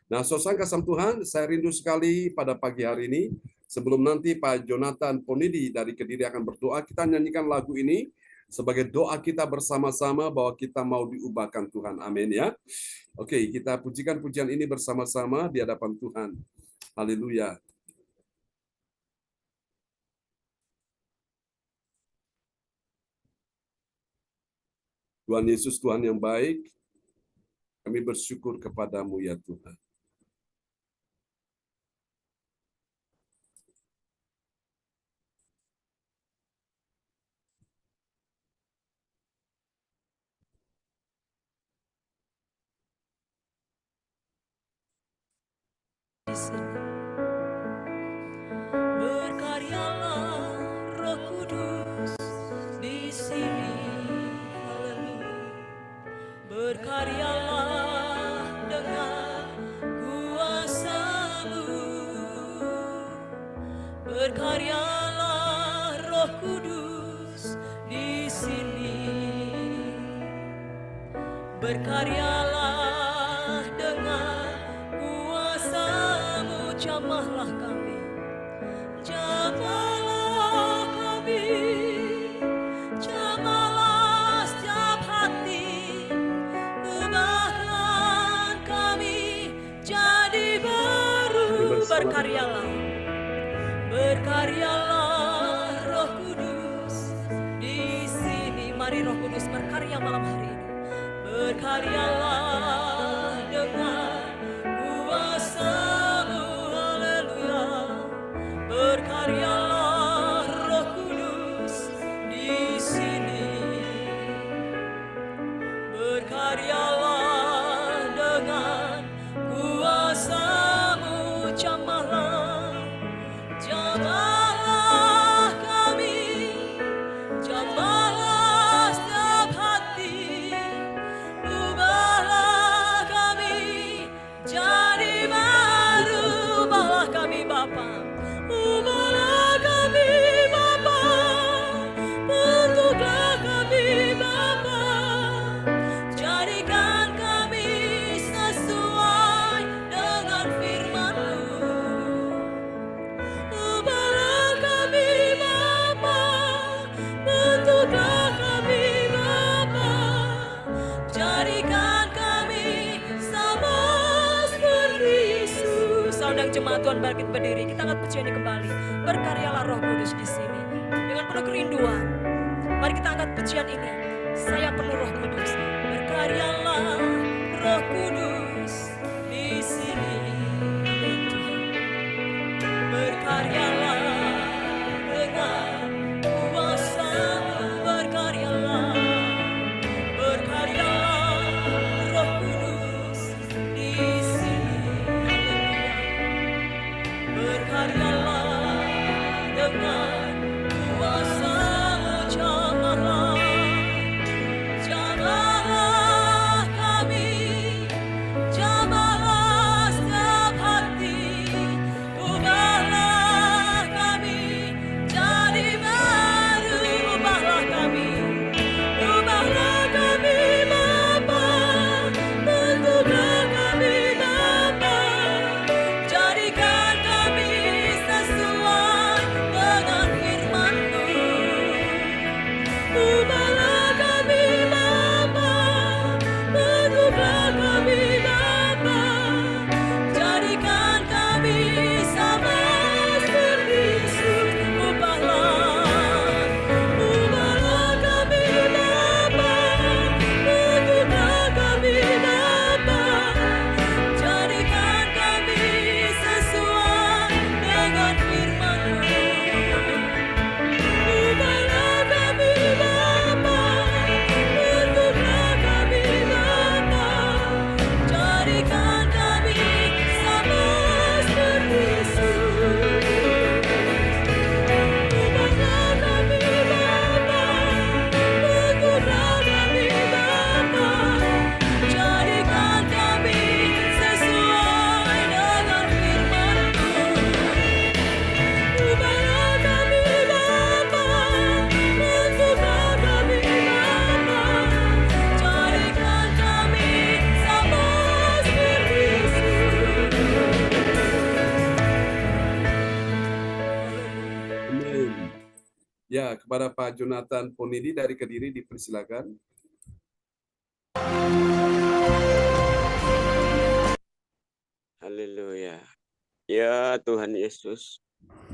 Nah, saudara kasih Tuhan, saya rindu sekali pada pagi hari ini, sebelum nanti Pak Jonathan Ponidi dari Kediri akan berdoa, kita nyanyikan lagu ini sebagai doa kita bersama-sama bahwa kita mau diubahkan Tuhan. Amin, ya. Oke, kita pujikan pujian ini bersama-sama di hadapan Tuhan. Haleluya. Tuhan Yesus, Tuhan yang baik, kami bersyukur kepadamu ya Tuhan. Berkaryalah Roh Kudus di sini, haleluya. Berkaryalah dengan kuasa-Mu. Berkaryalah Roh Kudus di sini. Berkaryalah dengan kuasa-Mu, jamahlah kami. Jamahlah kami, jamahlah setiap hati, ubahkan kami jadi baru. Berkaryalah, berkaryalah Roh Kudus di sini. Mari Roh Kudus berkarya malam hari ini. Berkaryalah dengan kuasa-Mu, haleluya. Berkaryalah Roh Kudus di sini. Berkaryalah dengan kuasa-Mu, jamahlah, jamahlah kami, jamahlah setiap hati, ubahlah kami jadi baru, ubahlah kami Bapa. ini kembali. Berkaryalah Roh Kudus di sini. Dengan penuh kerinduan, mari kita angkat pujian ini. Saya penuh Roh Kudus. Berkaryalah Roh Kudus di sini. Amin Tuhan. Berkaryalah dengan kuasa-Mu, berkaryalah. Berkaryalah Roh Kudus di sini. Berkaryalah dengan kuasa-Mu, jamahlah, jamahlah kami, jamahlah setiap hati, ubahlah kami jadi baru, ubahlah kami. Ubahlah kami Bapa, bentuklah kami Bapa, jadikan kami sesuai dengan firman-Mu. Ubahlah kami Bapa, bentuklah kami Bapa, jadikan kami sama seperti Yesus. Ubahlah kami Bapa, bentuklah kami Bapa, jadikan kami sesuai dengan firman-Mu. Ubahlah kami Bapa, bentuklah kami Bapa, jadikan kami sama seperti Yesus. Ubahlah kami Bapa, bentuklah kami Bapa, jadikan kami sesuai dengan firman-Mu. Ubahlah kami Bapa, bentuklah kami Bapa, jadikan kami sama seperti Amin. Ya, kepada Pak Jonathan Ponidi dari Kediri dipersilakan. Haleluya. Ya Tuhan Yesus,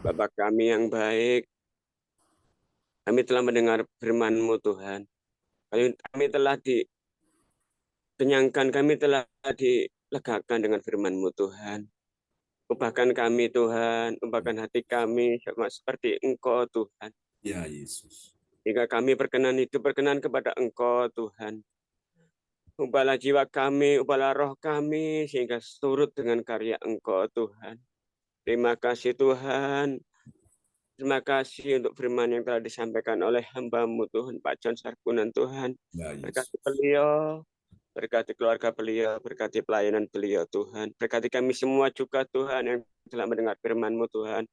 Bapa kami yang baik, kami telah mendengar firman-Mu Tuhan. Kami telah dikenyangkan, kami telah dilegakan dengan firman-Mu Tuhan. Ubahkan kami Tuhan, ubahkan hati kami sama seperti Engkau Tuhan. Ya Yesus. Hingga kami berkenan hidup, berkenan kepada Engkau Tuhan. Ubahlah jiwa kami, ubahlah roh kami, sehingga surut dengan karya Engkau Tuhan. Terima kasih Tuhan. Terima kasih untuk firman yang telah disampaikan oleh hamba-Mu Tuhan, Pak John Sarpunan Tuhan. Ya Yesus. Berkati beliau, berkati keluarga beliau, berkati pelayanan beliau Tuhan. Berkati kami semua juga Tuhan yang telah mendengar firman-Mu Tuhan.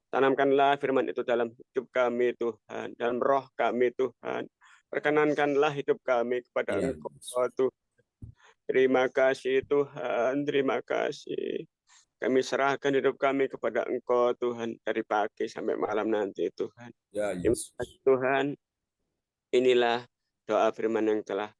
Tanamkanlah firman itu dalam hidup kami Tuhan, dalam roh kami Tuhan. Perkenankanlah hidup kami kepada Ya Engkau Yesus. Tuhan. Terima kasih Tuhan, terima kasih. Kami serahkan hidup kami kepada Engkau Tuhan dari pagi sampai malam nanti Tuhan. Ya Terima Yesus. kasih Tuhan. Inilah doa firman yang telah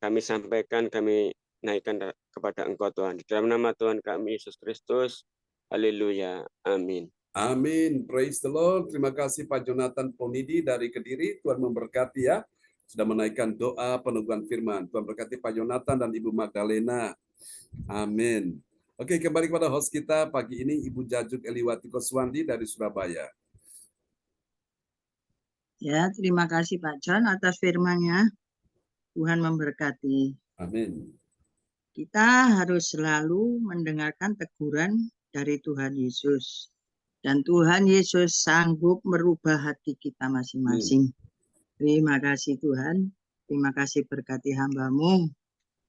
kami sampaikan, kami naikkan kepada Engkau Tuhan. Di dalam nama Tuhan kami Yesus Kristus. Haleluya. Amin. Amin. Praise the Lord. Terima kasih Pak Jonathan Ponidi dari Kediri. Tuhan memberkati ya. Sudah menaikkan doa peneguhan firman. Tuhan berkati Pak Jonathan dan Ibu Magdalena. Amin. Oke, kembali kepada host kita pagi ini, Ibu Jajuk Eliwati Koswandi dari Surabaya. Ya, terima kasih Pak John atas firman-Nya. Tuhan memberkati. Amin. Kita harus selalu mendengarkan teguran dari Tuhan Yesus. Dan Tuhan Yesus sanggup merubah hati kita masing-masing. Terima kasih Tuhan. Terima kasih berkati hamba-Mu.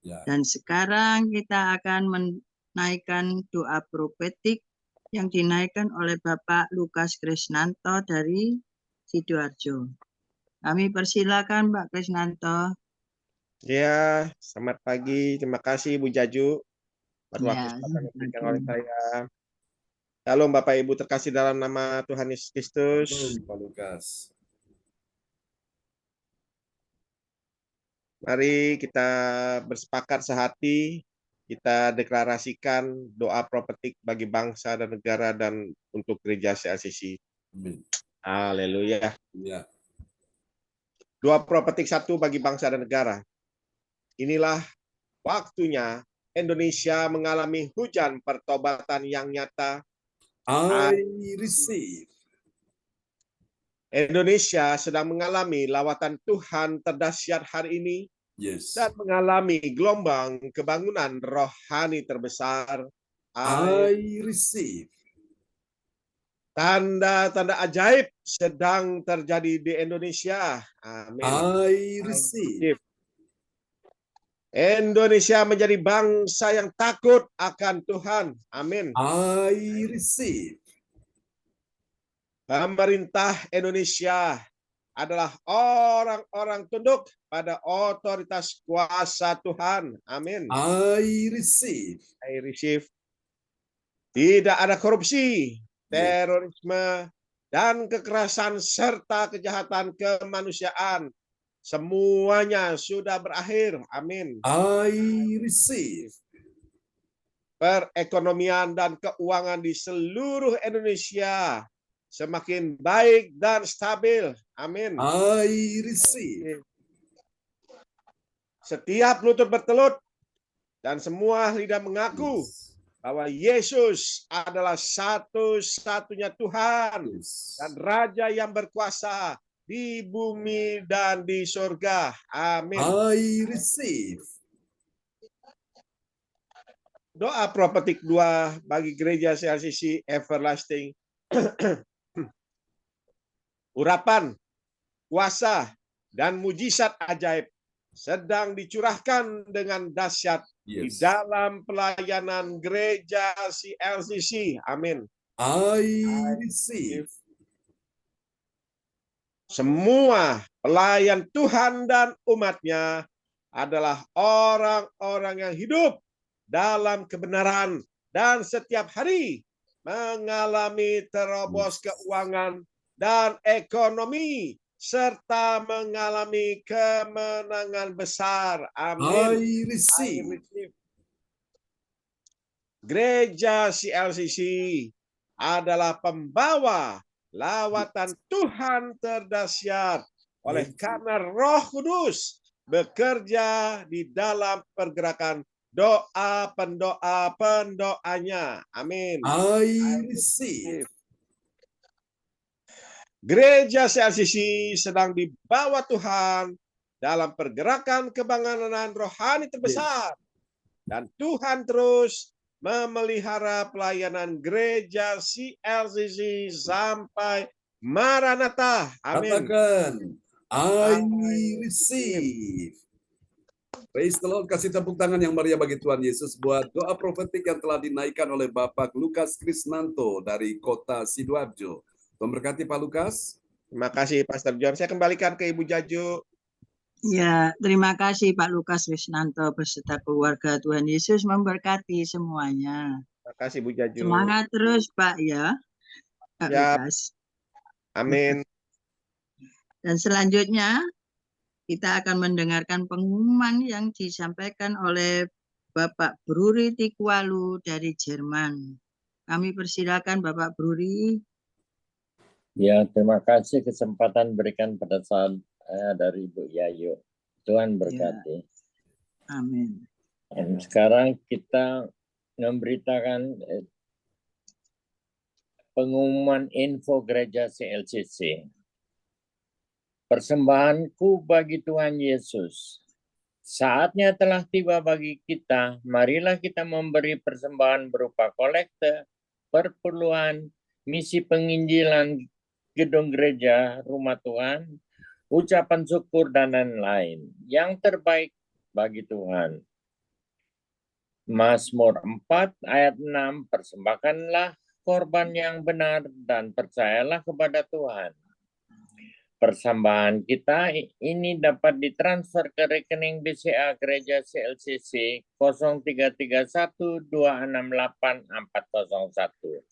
Ya. Dan sekarang kita akan menaikkan doa profetik yang dinaikkan oleh Bapak Lukas Krisnanto dari Sidoarjo. Kami persilakan Pak Krisnanto. Ya, selamat pagi. Terima kasih Ibu Jaju. Pada Ya, waktu yang diberikan selamat oleh saya. Shalom Bapak Ibu terkasih dalam nama Tuhan Yesus Kristus. Pak Lukas. Mari kita bersepakat sehati kita deklarasikan doa profetik bagi bangsa dan negara dan untuk gereja CLCC. Amin. Haleluya. Ya. Doa profetik 1 bagi bangsa dan negara. Inilah waktunya Indonesia mengalami hujan pertobatan yang nyata. I receive. Indonesia sedang mengalami lawatan Tuhan terdahsyat hari ini Yes. dan mengalami gelombang kebangunan rohani terbesar. I receive. Tanda-tanda ajaib sedang terjadi di Indonesia. Amin. I receive. Indonesia menjadi bangsa yang takut akan Tuhan. Amin. I receive. Pemerintah Indonesia adalah orang-orang tunduk pada otoritas kuasa Tuhan. Amin. I receive. I receive. Tidak ada korupsi, terorisme, dan kekerasan serta kejahatan kemanusiaan. Semuanya sudah berakhir. Amin. I receive. Perekonomian dan keuangan di seluruh Indonesia semakin baik dan stabil. Amin. I receive. Setiap lutut bertelut dan semua lidah mengaku bahwa Yesus adalah satu-satunya Tuhan dan Raja yang berkuasa di bumi dan di surga. Amin. I receive. Doa profetik 2 bagi gereja CLCC Everlasting. Urapan, kuasa, dan mujizat ajaib sedang dicurahkan dengan dahsyat di dalam pelayanan gereja CLCC. Amin. I receive. Semua pelayan Tuhan dan umatnya adalah orang-orang yang hidup dalam kebenaran dan setiap hari mengalami terobos keuangan dan ekonomi serta mengalami kemenangan besar. Amin. I receive. Gereja CLCC adalah pembawa lawatan Tuhan terdahsyat oleh karena Roh Kudus bekerja di dalam pergerakan pendoanya. Amin. I receive. Gereja CLCC sedang dibawa Tuhan dalam pergerakan kebangunan rohani terbesar. Dan Tuhan terus memelihara pelayanan gereja CLCC sampai Maranatha. Amin. Katakan, I receive. Praise the Lord. Kasih tepuk tangan yang meriah bagi Tuhan Yesus buat doa profetik yang telah dinaikkan oleh Bapak Lukas Krisnanto dari kota Sidoarjo. Tuhan berkati Pak Lukas. Terima kasih Pastor John. Saya kembalikan ke Ibu Jaju. Ya, terima kasih Pak Lukas Krisnanto beserta keluarga. Tuhan Yesus memberkati semuanya. Terima kasih Bu Jaju. Semangat terus Pak ya, Pak Lukas. Amin. Dan selanjutnya kita akan mendengarkan pengumuman yang disampaikan oleh Bapak Bruri Tikwalu dari Jerman. Kami persilakan Bapak Bruri. Ya, terima kasih kesempatan berikan pada saat dari Ibu Yayu. Tuhan berkati. Ya. Amin. Dan sekarang kita memberitakan pengumuman info gereja CLCC. Persembahanku bagi Tuhan Yesus. Saatnya telah tiba bagi kita. Marilah kita memberi persembahan berupa kolekte, perpuluhan, misi penginjilan gedung gereja, rumah Tuhan, ucapan syukur, dan lain-lain. Yang terbaik bagi Tuhan. Mazmur 4 ayat 6, persembahkanlah korban yang benar dan percayalah kepada Tuhan. Persembahan kita ini dapat ditransfer ke rekening BCA Gereja CLCC 0312688401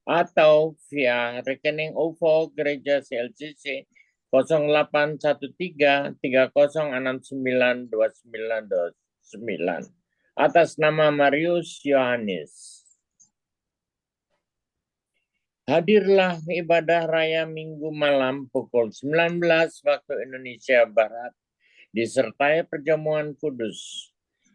atau via rekening OVO Gereja CLCC 081330692929. atas nama Marius Yohanes. Hadirlah ibadah raya Minggu malam pukul 19 waktu Indonesia Barat, disertai perjamuan kudus.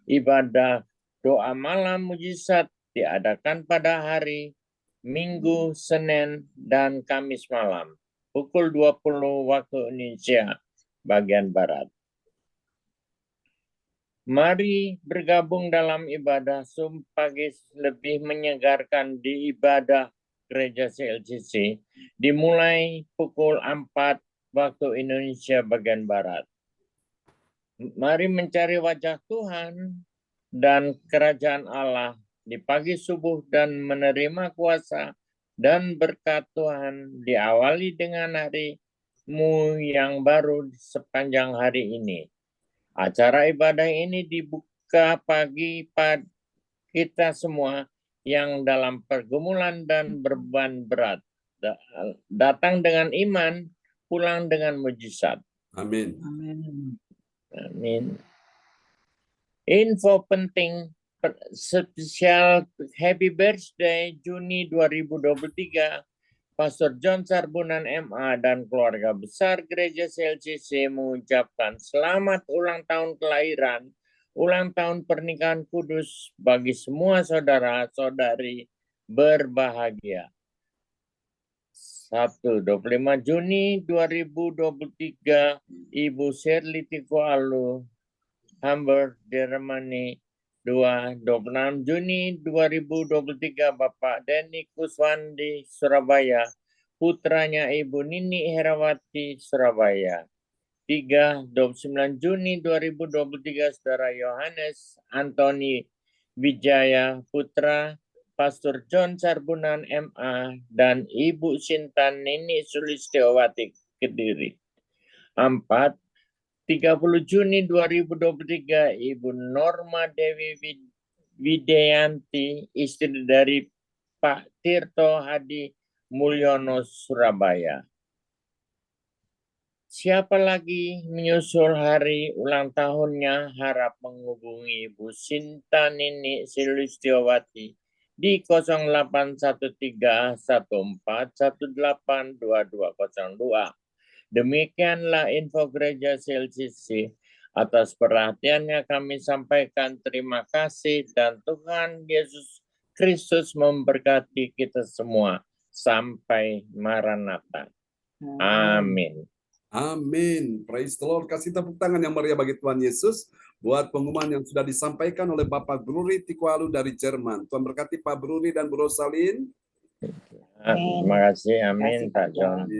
Ibadah doa malam mujizat diadakan pada hari Minggu, Senin, dan Kamis malam, pukul 20 waktu Indonesia bagian Barat. Mari bergabung dalam ibadah pagi lebih menyegarkan di ibadah Gereja CLCC dimulai pukul 4 waktu Indonesia bagian Barat. Mari mencari wajah Tuhan dan kerajaan Allah di pagi subuh dan menerima kuasa dan berkat Tuhan diawali dengan harimu yang baru sepanjang hari ini. Acara ibadah ini dibuka pagi pada kita semua yang dalam pergumulan dan beban berat. Datang dengan iman, pulang dengan mujizat. Amin. Amin. Info penting spesial Happy Birthday Juni 2023. Pastor John Sarbunan MA dan keluarga besar Gereja CLCC mengucapkan selamat ulang tahun kelahiran, ulang tahun pernikahan kudus bagi semua saudara-saudari berbahagia. 25 Juni 2023, Ibu Shirley Tiko Alu, Hamburg, Germany. 26 Juni 2023, Bapak Denny Kuswandi, Surabaya. Putranya Ibu Nini Herawati, Surabaya. 29 Juni 2023, Saudara Yohanes Antoni Wijaya, putra Pastor John Sarbunan MA dan Ibu Sinta Nini Sulistiawati, Kediri. 30 Juni 2023, Ibu Norma Dewi Wideyanti, istri dari Pak Tirto Hadi Mulyono, Surabaya. Siapa lagi menyusul hari ulang tahunnya, harap menghubungi Ibu Sinta Nini Sulistiawati di 081314182202. Demikianlah info Gereja CLCC. Atas perhatiannya kami sampaikan terima kasih dan Tuhan Yesus Kristus memberkati kita semua. Sampai Maranatha. Amin. Amin. Praise the Lord. Kasih tepuk tangan yang meriah bagi Tuhan Yesus buat pengumuman yang sudah disampaikan oleh Bapak Bruri Tikualu dari Jerman. Tuhan berkati Pak Bruri dan Bu Rosalin. Terima kasih. Amin, Pak John.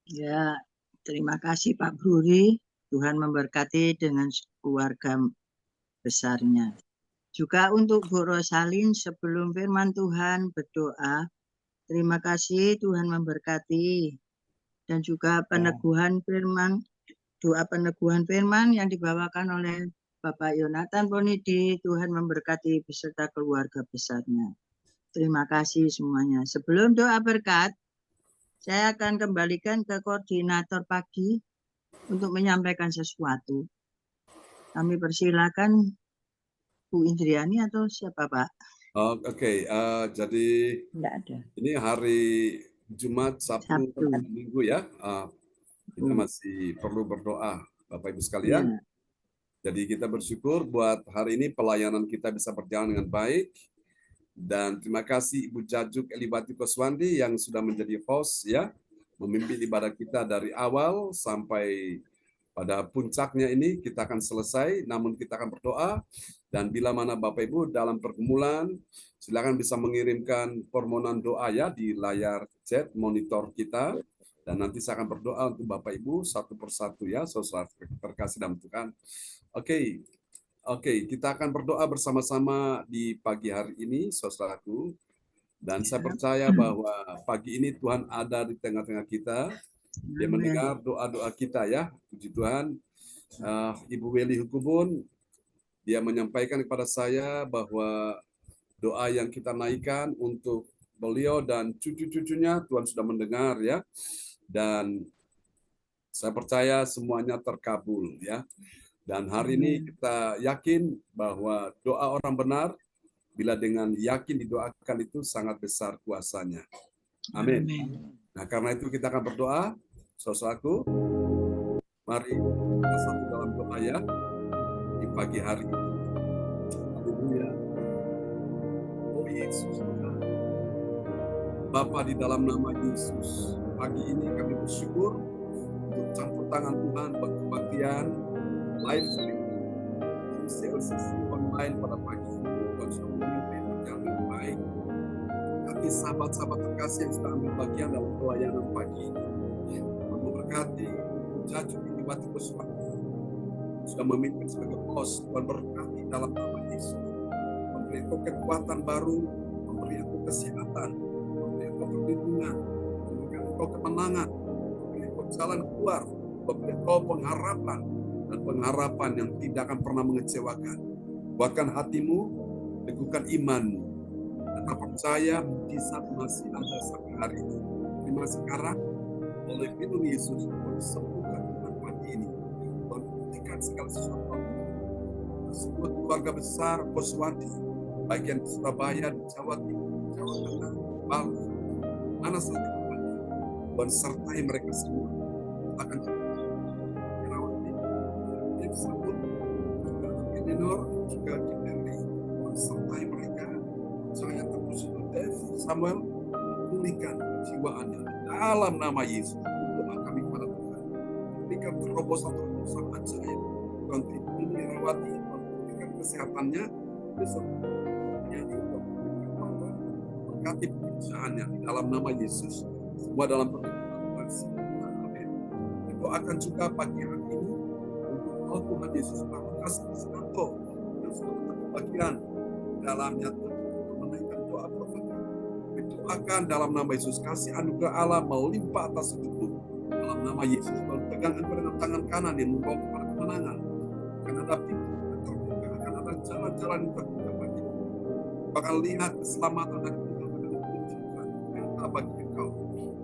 Ya, terima kasih Pak Bruri. Tuhan memberkati dengan keluarga besarnya. Juga untuk Bu Rosalin, sebelum firman Tuhan berdoa, terima kasih Tuhan memberkati. Dan juga peneguhan firman, doa peneguhan firman yang dibawakan oleh Bapak Yonatan Ponidi, Tuhan memberkati beserta keluarga besarnya. Terima kasih semuanya. Sebelum doa berkat, saya akan kembalikan ke koordinator pagi untuk menyampaikan sesuatu. Kami persilakan Bu Indriani atau siapa Pak? Oke, jadi ini hari Jumat, Sabtu, dan Minggu ya. Kita masih perlu berdoa, Bapak Ibu sekalian. Jadi kita bersyukur buat hari ini pelayanan kita bisa berjalan dengan baik. Dan terima kasih Ibu Jajuk Eliwati Kuswandi yang sudah menjadi host ya, memimpin ibadah kita dari awal sampai pada puncaknya ini kita akan selesai, namun kita akan berdoa. Dan bila mana Bapak Ibu dalam pergumulan, silakan bisa mengirimkan permohonan doa ya di layar chat monitor kita. Dan nanti saya akan berdoa untuk Bapak Ibu satu persatu ya, saudara terkasih dalam Tuhan. Oke, kita akan berdoa bersama-sama di pagi hari ini, saudaraku. Dan saya percaya bahwa pagi ini Tuhan ada di tengah-tengah kita. Dia mendengar doa-doa kita ya. Puji Tuhan. Ibu Weli Hukubun, dia menyampaikan kepada saya bahwa doa yang kita naikkan untuk beliau dan cucu-cucunya Tuhan sudah mendengar ya. Dan saya percaya semuanya terkabul ya. Dan hari ini kita yakin bahwa doa orang benar, bila dengan yakin didoakan itu sangat besar kuasanya. Amin. Nah, karena itu kita akan berdoa. Saudaraku, mari kita satu dalam doa ya di pagi hari ini. Haleluya. Oh Yesus, Bapa, di dalam nama Yesus, pagi ini kami bersyukur untuk campur tangan Tuhan buat kebaktian live stream CLCC online pada pagi ini. Tuhan sudah memimpin berjalan dengan baik. Kami sahabat-sahabat terkasih yang sudah ambil bagian dalam pelayanan pagi ini. Memberkati Jajung Elewatiko Swandi sudah memimpin sebagai host. Tuhan berkati dalam nama Yesus. Memberi engkau kekuatan baru, memberi engkau kesehatan, memberi engkau perlindungan, memberikan engkau kemenangan, memberi engkau jalan keluar, memberi engkau pengharapan, dan pengharapan yang tidak akan pernah mengecewakan. Kuatkan hatimu, teguhkan imanmu, dan percaya mujizat masih ada sampai hari ini. Terima sekarang oleh firman Yesus sembuhkan Tuhan pagi ini, buktikan segala sesuatu. Semua keluarga besar Koswandi, baik yang di Surabaya, di Jawa Timur, Jawa Tengah, Bali, mana saja Tuhan sertai mereka semua. Akan Sabun, juga Elinor, juga Kimberly, sertai mereka. Saya terus Dev, Samuel, pulihkan kejiwaannya dalam nama Yesus. Doa kami kepada Tuhan. Berikan terobosan-terobosan ajaib. Tuhan ini rawati, pulihkan kesehatannya, besok menjadi berkati pekerjaannya di dalam nama Yesus. Semua dalam perlindungan Tuhan. Amin. Doakan juga pagi hari ini. Oh Tuhan Yesus, Pakukas Kristanto yang sudah menjadi bagian dalamnya menaikkan doa profetik. Doakan dalam nama Yesus, kasih anugerah Allah melimpah atas hidupmu. Dalam nama Yesus, pegang engkau dengan tangan kanan yang membawa kepada kemenangan. Akan ada pintu terbuka, akan ada jalan-jalan yang terbuka bagimu. Bakal lihat keselamatan dan kemenangan bagi engkau.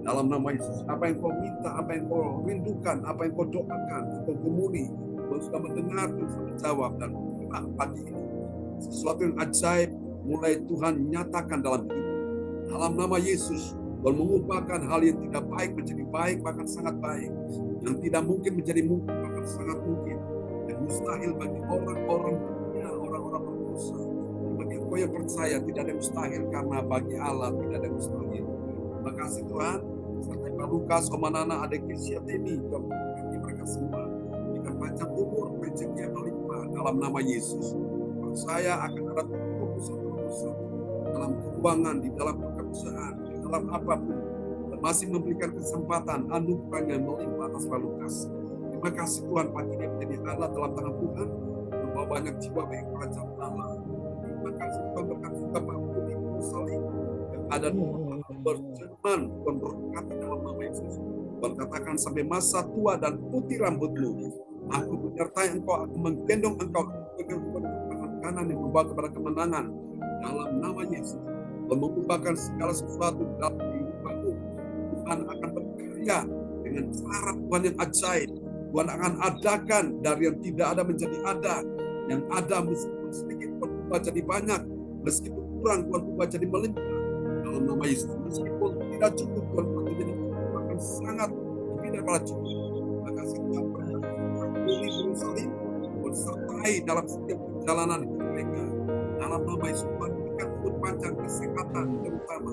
Dalam nama Yesus, apa yang kau minta, apa yang kau rindukan, apa yang kau doakan, kau gumuli, Tuhan sudah mendengar, Tuhan sudah menjawab, dan pagi ini sesuatu yang ajaib mulai Tuhan nyatakan dalam hidup. Dalam nama Yesus, Tuhan mengubahkan hal yang tidak baik menjadi baik, bahkan sangat baik. Yang tidak mungkin menjadi mungkin, bahkan sangat mungkin. Dan mustahil bagi orang-orang dunia, orang-orang berdosa. Bagi engkau yang percaya, tidak ada yang mustahil, karena bagi Allah tidak ada yang mustahil. Terima kasih Tuhan. Sertai Pak Lukas, Omanana, Adek Kesia Temi, Tuhan memberkati mereka semua. Panjang umur, rezeki yang melimpah dalam nama Yesus. Percaya akan ada terobosan dalam keuangan, di dalam pekerjaan, di dalam apapun, dan masih memberikan kesempatan anugerahnya melimpah atas Pak Lukas. Terima kasih Tuhan, pagi ini menjadi Allah dalam tangan Tuhan, membawa banyak jiwa bagi kerajaan Allah. Terima kasih Tuhan, berkati juga Pak Budi Musali yang ada di berjemaat, Tuhan berkati dalam nama Yesus. Tuhan katakan sampai masa tua dan putih rambutmu, aku menyertai engkau, aku menggendong engkau, pegang tangan kanan yang membawa kepada kemenangan dalam nama Yesus. Dan mengubahkan segala sesuatu dalam kehidupanmu. Tuhan akan berkarya dengan cara Tuhan yang ajaib. Tuhan akan adakan dari yang tidak ada menjadi ada. Yang ada meskipun sedikit berubah jadi banyak, meskipun kurang Tuhan ubah jadi melimpah dalam nama Yesus. Meskipun tidak cukup Tuhan ubah jadi akan sangat tidak kalah cukup. Terima kasih Tuhan. Bumi Yerusalem bersertai dalam setiap perjalanan hidup mereka. Dalam nama Yesus, Tuhan berikan umur panjang, kesehatan terutama.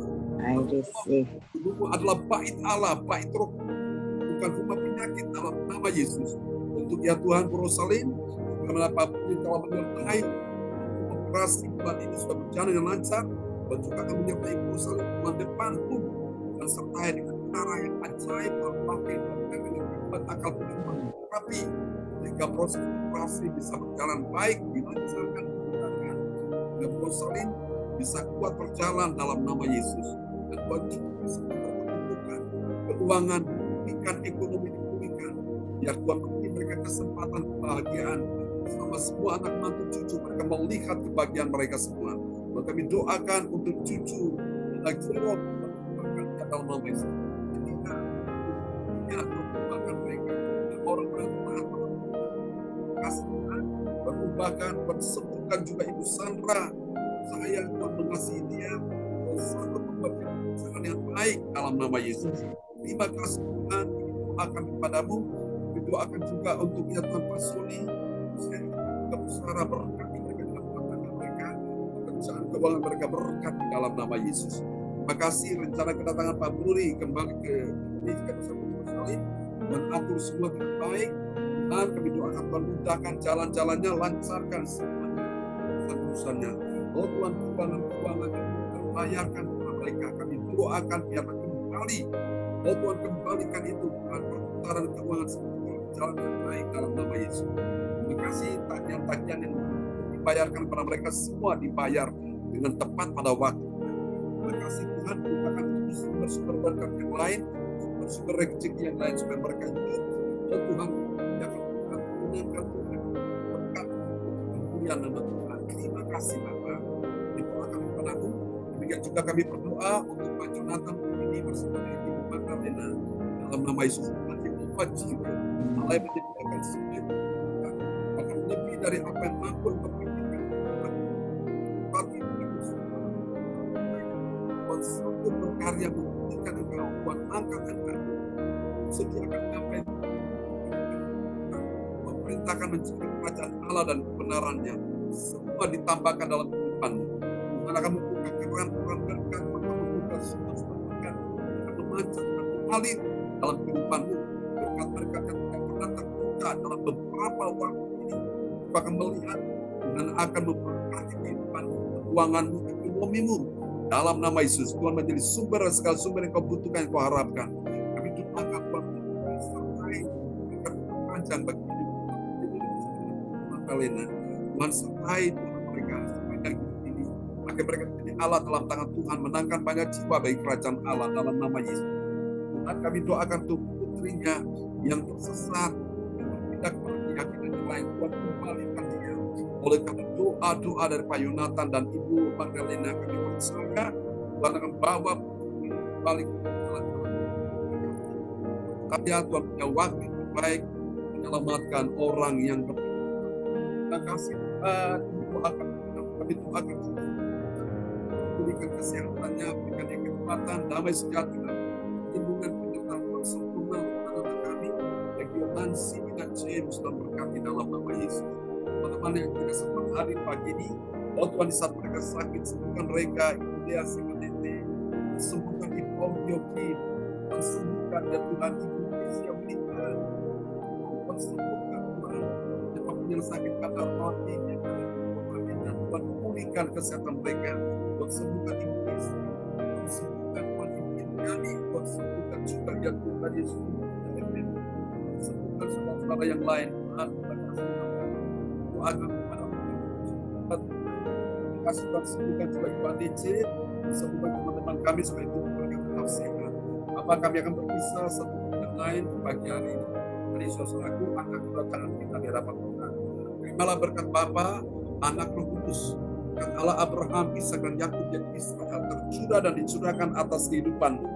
Tubuhmu adalah bait Allah, bait roh, bukan rumah penyakit dalam nama Yesus. Untuk ya Tuhan Yerusalem, bagaimana apapun telah menyertai operasi Tuhan ini sudah berjalan dengan lancar, dan juga akan menyertai Yerusalem bulan depan pun, dan sertai dengan cara yang ajaib, berbagai dengan hikmat akal penyembuhan terapi, sehingga proses operasi bisa berjalan baik, dilancarkan, dimudahkan. Dan Yerusalem bisa kuat berjalan dalam nama Yesus. Dan Tuhan juga bisa mempertemukan keuangan, dipulihkan, ekonomi dipulihkan. Biar Tuhan memberi mereka kesempatan kebahagiaan sama semua anak mantu cucu mereka melihat kebahagiaan mereka semua. Maka kami doakan untuk cucu dan Jerome berkata dalam nama Yesus. Ketika merupakan mereka dan orang-orang taat kasih bahkan sembuhkan juga Ibu Sandra. Saya Tuhan mengasihi dia, satu membuat kebijakan yang baik dalam nama Yesus. Terima kasih Tuhan, doakan kepadamu, doakan juga untuk ya Tuhan Pak Sony, Sarah, berkati mereka dalam rumah tangga mereka, pekerjaan keuangan mereka berkati dalam nama Yesus. Terima kasih rencana kedatangan Pak Buri kembali ke Indonesia bersama Yerusalem, mengatur semua dengan baik. Dan kami doakan Tuhan mudahkan jalan-jalannya, lancarkan semuanya urusannya. Oh Tuhan, keuangan terbayarkan kepada mereka. Kami doakan biar kembali. Oh Tuhan, kembalikan itu Tuhan, perputaran keuangan seperti jalan yang baik dalam nama Yesus. Terima kasih tagihan-tagihan yang dibayarkan kepada mereka semua dibayar dengan tepat pada waktu. Terima kasih Tuhan, bukakan sumber-sumber berkat yang lain, sumber-sumber rezeki yang lain supaya mereka hidup. Oh Tuhan, gunakan Tuhan berkat kemuliaan nama Tuhan. Terima kasih Bapa. Didoakan kepadamu. Demikian juga kami berdoa untuk Pak Jonathan ini bersama dengan Ibu Magdalena dalam nama Yesus. Nanti Fajir, Allah yang menyediakan semua bahkan lebih dari apa yang mampu untuk memberikan satu berkarya membuktikan engkau, buat angkat engkau, sediakan apa yang memerintahkan mencari kerajaan Allah dan kebenarannya, semua ditambahkan dalam kehidupanmu. Tuhan akan membuka keran-keran berkat, akan membuka sumber-sumber berkat, akan memancarkan mengalir dalam kehidupanmu, berkat-berkat yang tidak pernah terbuka dalam beberapa waktu ini. Kau akan melihat dan akan memberkati kehidupanmu, keuanganmu, ekonomimu. Dalam nama Yesus, Tuhan menjadi sumber segala sumber yang kau butuhkan, yang kau harapkan. Kami doakan Tuhan sertai berkat panjang bagi Magdalena. Tuhan sertai mereka sepanjang hidup ini. Maka mereka menjadi Allah dalam tangan Tuhan, menangkan banyak jiwa bagi kerajaan Allah dalam nama Yesus. Dan kami doakan untuk putrinya yang tersesat, yang berpindah kepada keyakinan yang lain. Tuhan kembalikan dia. Oleh karena doa-doa dari Pak Yonatan dan Ibu Magdalena, kami percaya Tuhan akan bawa balik ke jalan. Tuhan punya waktu yang terbaik menyelamatkan orang yang berpindah. Terima kasih Tuhan. Kami doakan berikan kesehatannya, berikan yang kekuatan, damai sejahtera, perlindungan penyertaan Tuhan sempurna anak kami, Regio Nancy dan James, dan berkati dalam nama Yesus. Teman-teman yang tidak sempat hadir pagi ini, oh Tuhan, di saat mereka sakit, sembuhkan mereka, Ibu Dea Semanete, sembuhkan Ibu Om Yogi, sembuhkan ya Tuhan, Ibu Isia Melita, Tuhan sembuhkan Tuhan, apapun yang sakit pada roti, dan Tuhan pulihkan kesehatan mereka, Tuhan sembuhkan Ibu Isia, Tuhan sembuhkan Tuhan Ibu Indiani, Tuhan sembuhkan juga ya Tuhan Yesus, sembuhkan saudara-saudara yang lain, Tuhan, doakan kepada terima kasih Tuhan, sembuhkan juga Ibu ADC, sembuhkan teman-teman kami supaya itu mereka tetap sehat. Apa kami akan berpisah satu dengan lain pagi hari ini. Dari saudaraku, angkat kedua tangan kita di hadapan Tuhan. Terimalah berkat Bapa, Anak, Roh Kudus, berkat Allah Abraham, Ishak dan Yakub yang Israel tercurah dan dicurahkan atas kehidupanmu,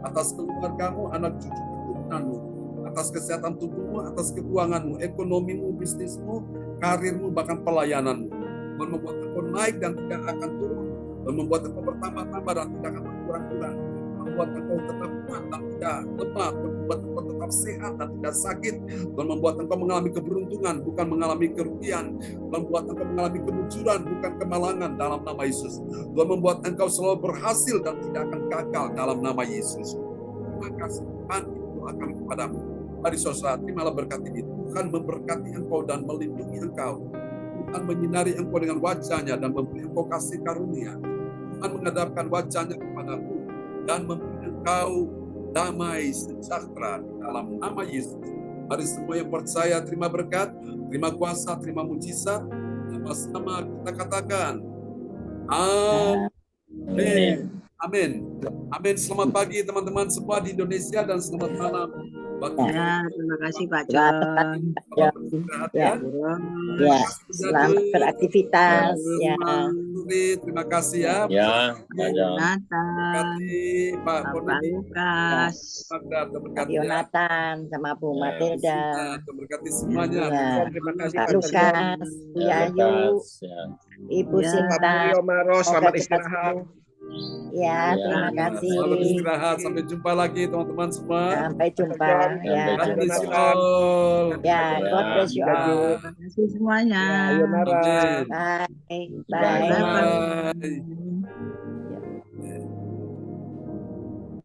atas keluargamu, anak cucu keturunanmu, atas kesehatan tubuhmu, atas keuanganmu, ekonomimu, bisnismu, karirmu, bahkan pelayananmu. Tuhan membuat engkau naik dan tidak akan turun, dan membuat engkau bertambah-tambah dan tidak akan berkurang-kurang, membuat engkau tetap kuat dan tidak lemah, membuat engkau tetap sehat dan tidak sakit, dan membuat engkau mengalami keberuntungan bukan mengalami kerugian, membuat engkau mengalami kemunculan bukan kemalangan dalam nama Yesus. Tuhan membuat engkau selalu berhasil dan tidak akan gagal dalam nama Yesus. Terima kasih Tuhan, doakan kepadamu. Mari saudara, terimalah berkat ini. Tuhan memberkati engkau dan melindungi engkau. Tuhan menyinari engkau dengan wajahnya dan memberi engkau kasih karunia. Tuhan menghadapkan wajahnya kepadamu dan memberi engkau damai sejahtera dalam nama Yesus. Mari semua yang percaya terima berkat, terima kuasa, terima mujizat. Sama-sama kita katakan amin. Amin. Amin. Selamat pagi teman-teman semua di Indonesia dan selamat malam. Ya, terima kasih Pak John. Ya, selamat beraktivitas. Ya. Henry, terima kasih ya. Ya, Pak Yonatan, Berkati Pak Pak Purnadi, Lukas, Magda, Pak berkati ya. Yonatan sama Bu Ya. Matilda, Berkati semuanya. Ya. Terima kasih Kak Pak Lukas. Lukas, Bu Ya, Yayu, Lukas, ya. Ibu Ya. Pak Sinta. Mario Maro, Semoga selamat cepat istirahat. sembuh. Ya, Ya. terima Ya, kasih. selamat istirahat. Sampai jumpa lagi teman-teman semua. Sampai jumpa. John. Ya, God bless you Jonathan. all. ya, God bless you all. terima kasih semuanya. Sayonara. Amin. Bye. Bye. Bye. Bye.